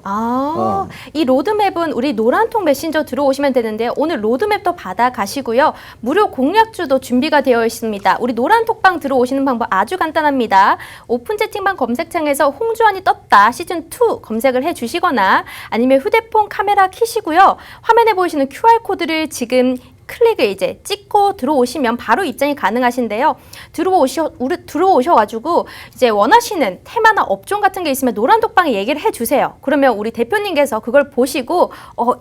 이 로드맵은 우리 노란통 메신저 들어오시면 되는데요. 오늘 로드맵도 받아 가시고요. 무료 공략주도 준비가 되어 있습니다. 우리 노란톡방 들어오시는 방법 아주 간단합니다. 오픈 채팅방 검색창에서 홍주환이 떴다 시즌2 검색을 해 주시거나 아니면 휴대폰 카메라 켜시고요. 화면에 보이시는 QR코드를 지금 클릭을 이제 찍고 들어오시면 바로 입장이 가능하신데요. 들어오셔가지고 이제 원하시는 테마나 업종 같은 게 있으면 노란독방에 얘기를 해주세요. 그러면 우리 대표님께서 그걸 보시고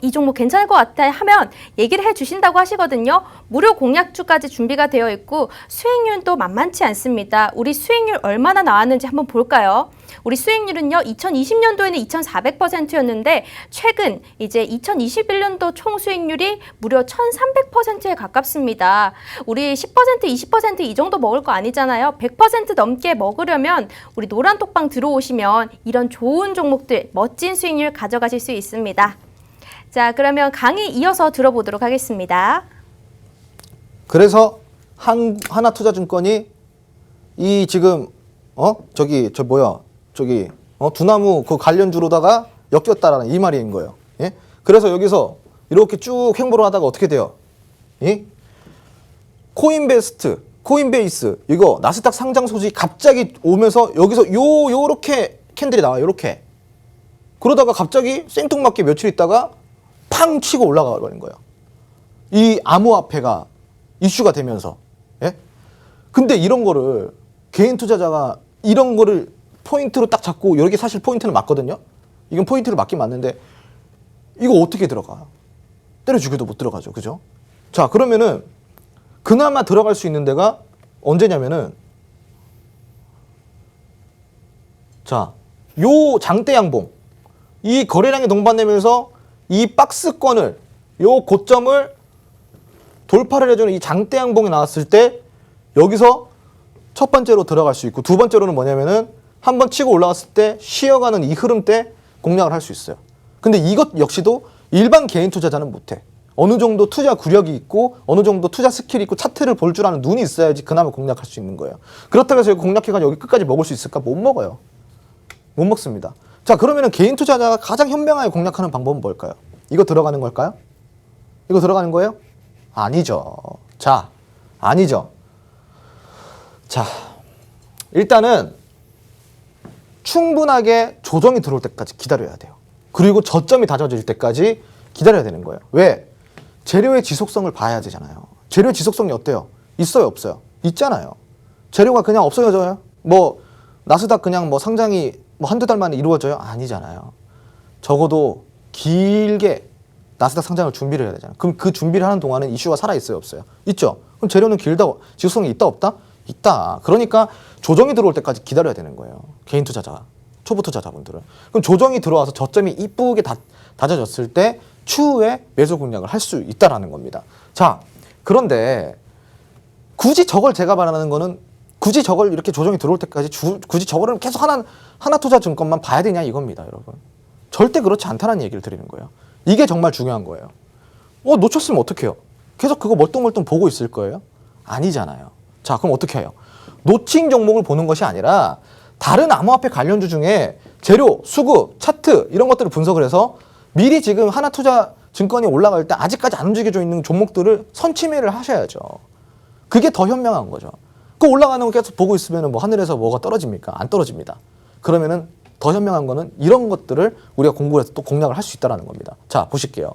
이 종목 괜찮을 것 같아 하면 얘기를 해주신다고 하시거든요. 무료 공략주까지 준비가 되어 있고 수익률도 만만치 않습니다. 우리 수익률 얼마나 나왔는지 한번 볼까요? 우리 수익률은요, 2020년도에는 2,400%였는데 최근 이제 2021년도 총 수익률이 무려 1,300%에 가깝습니다. 우리 10%, 20% 이 정도 먹을 거 아니잖아요. 100% 넘게 먹으려면 우리 노란톡방 들어오시면 이런 좋은 종목들, 멋진 수익률 가져가실 수 있습니다. 자, 그러면 강의 이어서 들어보도록 하겠습니다. 그래서 하나투자증권이 이 지금 두나무 그 관련주로다가 엮였다라는 이 말인 거예요. 예? 그래서 여기서 이렇게 쭉 횡보를 하다가 어떻게 돼요? 예? 코인베이스 이거 나스닥 상장 소식이 갑자기 오면서 여기서 요렇게 캔들이 나와요. 요렇게. 그러다가 갑자기 생뚱맞게 며칠 있다가 팡 치고 올라가 버린 거예요. 이 암호화폐가 이슈가 되면서. 예? 근데 이런 거를 개인 투자자가 이런 거를 포인트로 딱 잡고 여기 사실 포인트는 맞거든요. 이건 포인트를 맞긴 맞는데 이거 어떻게 들어가? 때려 죽여도 못 들어가죠. 그죠? 자, 그러면은 그나마 들어갈 수 있는 데가 언제냐면은 자, 요 장대 양봉 이 거래량이 동반되면서 이 박스권을 요 고점을 돌파를 해주는 이 장대 양봉이 나왔을 때 여기서 첫 번째로 들어갈 수 있고 두 번째로는 뭐냐면은 한번 치고 올라갔을 때 쉬어가는 이 흐름 때 공략을 할 수 있어요. 근데 이것 역시도 일반 개인 투자자는 못해. 어느 정도 투자 구력이 있고 어느 정도 투자 스킬이 있고 차트를 볼 줄 아는 눈이 있어야지 그나마 공략할 수 있는 거예요. 그렇다고 해서 공략해가지고 여기 끝까지 먹을 수 있을까? 못 먹어요. 못 먹습니다. 자, 그러면은 개인 투자자가 가장 현명하게 공략하는 방법은 뭘까요? 이거 들어가는 걸까요? 이거 들어가는 거예요? 아니죠. 자, 아니죠. 자, 일단은 충분하게 조정이 들어올 때까지 기다려야 돼요. 그리고 저점이 다져질 때까지 기다려야 되는 거예요. 왜? 재료의 지속성을 봐야 되잖아요. 재료의 지속성이 어때요? 있어요, 없어요? 있잖아요. 재료가 그냥 없어져요? 뭐 나스닥 그냥 뭐 상장이 뭐 한두 달 만에 이루어져요? 아니잖아요. 적어도 길게 나스닥 상장을 준비를 해야 되잖아요. 그럼 그 준비를 하는 동안은 이슈가 살아있어요, 없어요? 있죠. 그럼 재료는 길다, 지속성이 있다, 없다? 있다. 그러니까 조정이 들어올 때까지 기다려야 되는 거예요. 개인 투자자, 초보 투자자분들은. 그럼 조정이 들어와서 저점이 이쁘게 다져졌을 때 추후에 매수 공략을 할 수 있다라는 겁니다. 자, 그런데 굳이 저걸 제가 말하는 거는 굳이 저걸 이렇게 조정이 들어올 때까지 굳이 저거를 계속 하나투자증권만 봐야 되냐 이겁니다, 여러분. 절대 그렇지 않다는 얘기를 드리는 거예요. 이게 정말 중요한 거예요. 놓쳤으면 어떡해요? 계속 그거 멀뚱멀뚱 보고 있을 거예요? 아니잖아요. 자, 그럼 어떻게 해요? 놓친 종목을 보는 것이 아니라 다른 암호화폐 관련주 중에 재료, 수급, 차트 이런 것들을 분석을 해서 미리 지금 하나투자증권이 올라갈 때 아직까지 안 움직여져 있는 종목들을 선침해를 하셔야죠. 그게 더 현명한 거죠. 그 올라가는 거 계속 보고 있으면 뭐 하늘에서 뭐가 떨어집니까? 안 떨어집니다. 그러면은 더 현명한 거는 이런 것들을 우리가 공부해서 또 공략을 할 수 있다는 겁니다. 자, 보실게요.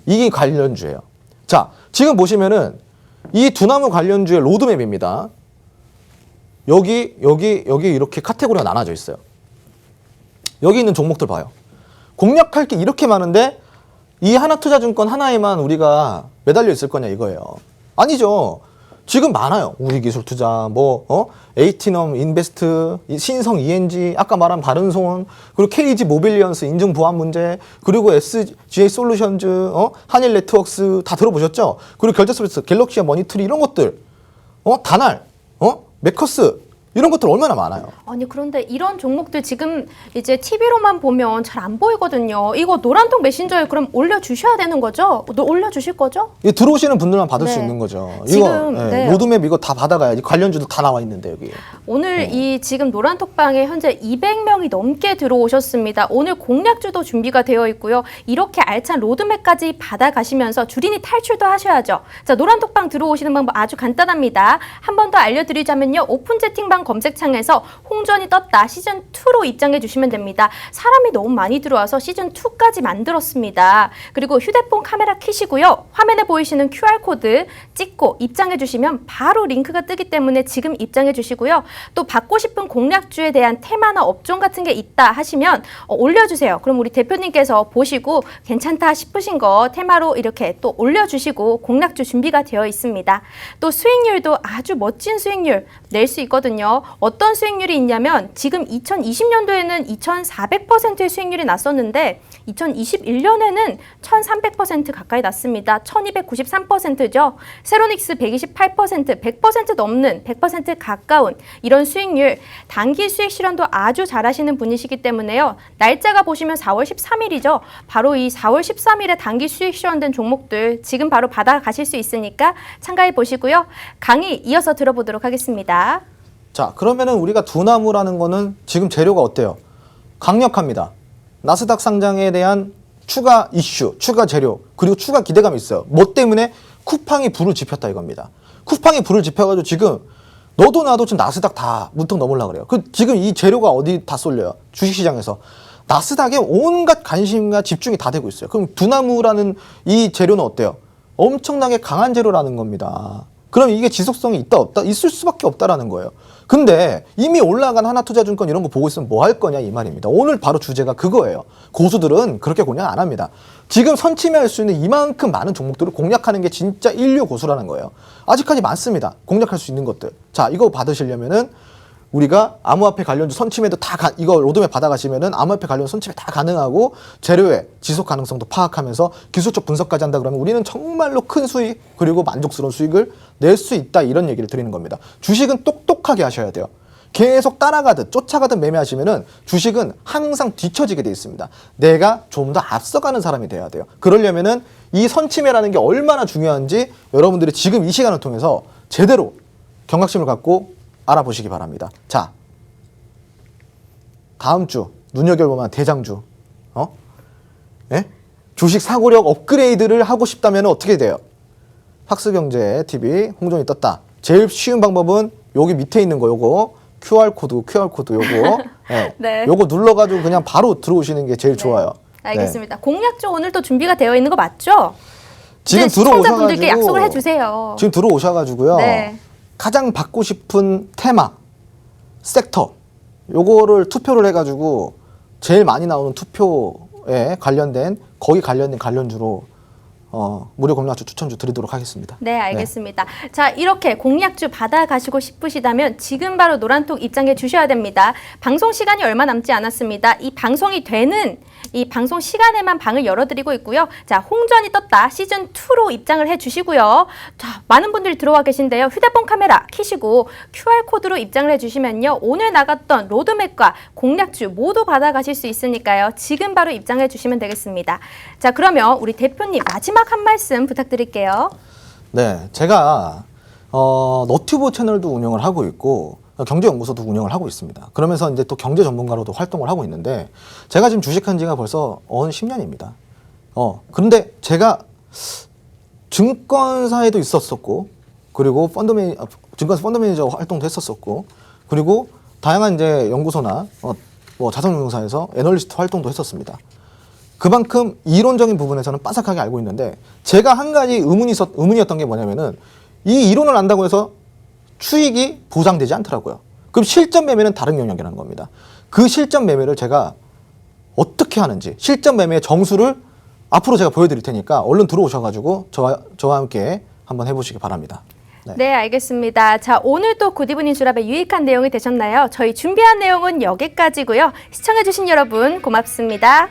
이게 관련주예요. 자, 지금 보시면은 이 두나무 관련주의 로드맵입니다. 여기 이렇게 카테고리가 나눠져 있어요. 여기 있는 종목들 봐요. 공략할 게 이렇게 많은데 이 하나투자증권 하나에만 우리가 매달려 있을 거냐 이거예요. 아니죠. 지금 많아요. 우리기술투자, 에이티넘 인베스트, 신성 ENG, 아까 말한 바른손, 그리고 KG 모빌리언스 인증 보안 문제, 그리고 SGA 솔루션즈, 한일 네트워크스 다 들어보셨죠? 그리고 결제 서비스, 갤럭시와 머니트리 이런 것들, 다날, 메커스 이런 것들 얼마나 많아요. 아니 그런데 이런 종목들 지금 이제 TV로만 보면 잘 안 보이거든요. 이거 노란통 메신저에 그럼 올려주셔야 되는 거죠? 올려주실 거죠? 이 들어오시는 분들만 받을 수 네. 있는 거죠. 지금, 이거 네. 로드맵 이거 다 받아가야지. 관련주도 다 나와 있는데 여기. 오늘 이 지금 노란톡방에 현재 200명이 넘게 들어오셨습니다. 오늘 공략주도 준비가 되어 있고요. 이렇게 알찬 로드맵까지 받아가시면서 주린이 탈출도 하셔야죠. 자, 노란톡방 들어오시는 방법 아주 간단합니다. 한 번 더 알려드리자면요. 오픈 채팅방 검색창에서 홍전이 떴다 시즌2로 입장해 주시면 됩니다. 사람이 너무 많이 들어와서 시즌2까지 만들었습니다. 그리고 휴대폰 카메라 켜시고요. 화면에 보이시는 QR코드 찍고 입장해 주시면 바로 링크가 뜨기 때문에 지금 입장해 주시고요. 또 받고 싶은 공략주에 대한 테마나 업종 같은 게 있다 하시면 올려주세요. 그럼 우리 대표님께서 보시고 괜찮다 싶으신 거 테마로 이렇게 또 올려주시고 공략주 준비가 되어 있습니다. 또 수익률도 아주 멋진 수익률 낼 수 있거든요. 어떤 수익률이 있냐면 지금 2020년도에는 2,400%의 수익률이 났었는데 2021년에는 1,300% 가까이 났습니다. 1,293%죠. 세로닉스 128%, 100% 넘는 100% 가까운 이런 수익률, 단기 수익 실현도 아주 잘하시는 분이시기 때문에요. 날짜가 보시면 4월 13일이죠. 바로 이 4월 13일에 단기 수익 실현된 종목들 지금 바로 받아가실 수 있으니까 참가해 보시고요. 강의 이어서 들어보도록 하겠습니다. 자, 그러면은 우리가 두나무라는 거는 지금 재료가 어때요? 강력합니다. 나스닥 상장에 대한 추가 이슈, 추가 재료, 그리고 추가 기대감이 있어요. 뭐 때문에? 쿠팡이 불을 지폈다 이겁니다. 쿠팡이 불을 지펴가지고 지금 너도 나도 지금 나스닥 다 문턱 넘으려고 그래요. 지금 이 재료가 어디 다 쏠려요? 주식시장에서. 나스닥에 온갖 관심과 집중이 다 되고 있어요. 그럼 두나무라는 이 재료는 어때요? 엄청나게 강한 재료라는 겁니다. 그럼 이게 지속성이 있다 없다? 있을 수밖에 없다라는 거예요. 근데 이미 올라간 하나투자증권 이런 거 보고 있으면 뭐 할 거냐 이 말입니다. 오늘 바로 주제가 그거예요. 고수들은 그렇게 공략 안 합니다. 지금 선침해할 수 있는 이만큼 많은 종목들을 공략하는 게 진짜 인류 고수라는 거예요. 아직까지 많습니다. 공략할 수 있는 것들. 자, 이거 받으시려면은 우리가 암호화폐 관련주 선침해도 이거 로드맵 받아가시면은 암호화폐 관련 선침해 다 가능하고 재료의 지속 가능성도 파악하면서 기술적 분석까지 한다 그러면 우리는 정말로 큰 수익 그리고 만족스러운 수익을 낼 수 있다 이런 얘기를 드리는 겁니다. 주식은 똑똑하게 하셔야 돼요. 계속 따라가듯 쫓아가듯 매매하시면은 주식은 항상 뒤처지게 돼 있습니다. 내가 좀 더 앞서가는 사람이 돼야 돼요. 그러려면은 이 선침해라는 게 얼마나 중요한지 여러분들이 지금 이 시간을 통해서 제대로 경각심을 갖고 알아보시기 바랍니다. 자, 다음 주 눈여겨볼만한 대장주, 예? 주식 사고력 업그레이드를 하고 싶다면 어떻게 돼요? 학스경제 TV 홍종이 떴다. 제일 쉬운 방법은 여기 밑에 있는 거 요거 QR코드 요거 예. 네. 요거 눌러가지고 그냥 바로 들어오시는 게 제일 좋아요. 알겠습니다. 공략주 오늘 또 준비가 되어 있는 거 맞죠? 지금 시청자분들께 약속을 해주세요. 지금 들어오셔가지고요. 네. 가장 받고 싶은 테마, 섹터 요거를 투표를 해가지고 제일 많이 나오는 투표에 관련된 거기 관련된 관련주로 무료 공략주 추천주 드리도록 하겠습니다. 네, 알겠습니다. 자, 이렇게 공략주 받아가시고 싶으시다면 지금 바로 노란톡 입장해 주셔야 됩니다. 방송 시간이 얼마 남지 않았습니다. 이 방송이 되는 이 방송 시간에만 방을 열어드리고 있고요. 자, 홍전이 떴다 시즌2로 입장을 해주시고요. 자, 많은 분들이 들어와 계신데요. 휴대폰 카메라 켜시고 QR코드로 입장을 해주시면요. 오늘 나갔던 로드맵과 공략주 모두 받아가실 수 있으니까요. 지금 바로 입장해 주시면 되겠습니다. 자, 그러면 우리 대표님 마지막 한 말씀 부탁드릴게요. 네, 제가 너튜브 채널도 운영을 하고 있고 경제연구소도 운영을 하고 있습니다. 그러면서 이제 또 경제 전문가로도 활동을 하고 있는데 제가 지금 주식한 지가 벌써 10년입니다. 그런데 제가 증권사에도 있었었고 그리고 증권사 펀드 매니저 활동도 했었었고 그리고 다양한 이제 연구소나 자산운용사에서 애널리스트 활동도 했었습니다. 그만큼 이론적인 부분에서는 빠삭하게 알고 있는데 제가 한 가지 의문이었던 게 뭐냐면은 이 이론을 안다고 해서 수익이 보장되지 않더라고요. 그럼 실전 매매는 다른 영역이라는 겁니다. 그 실전 매매를 제가 어떻게 하는지 실전 매매의 정수를 앞으로 제가 보여드릴 테니까 얼른 들어오셔가지고 저와 함께 한번 해보시기 바랍니다. 네, 알겠습니다. 자, 오늘 또 굿이브닝 주랍에 유익한 내용이 되셨나요? 저희 준비한 내용은 여기까지고요. 시청해주신 여러분 고맙습니다.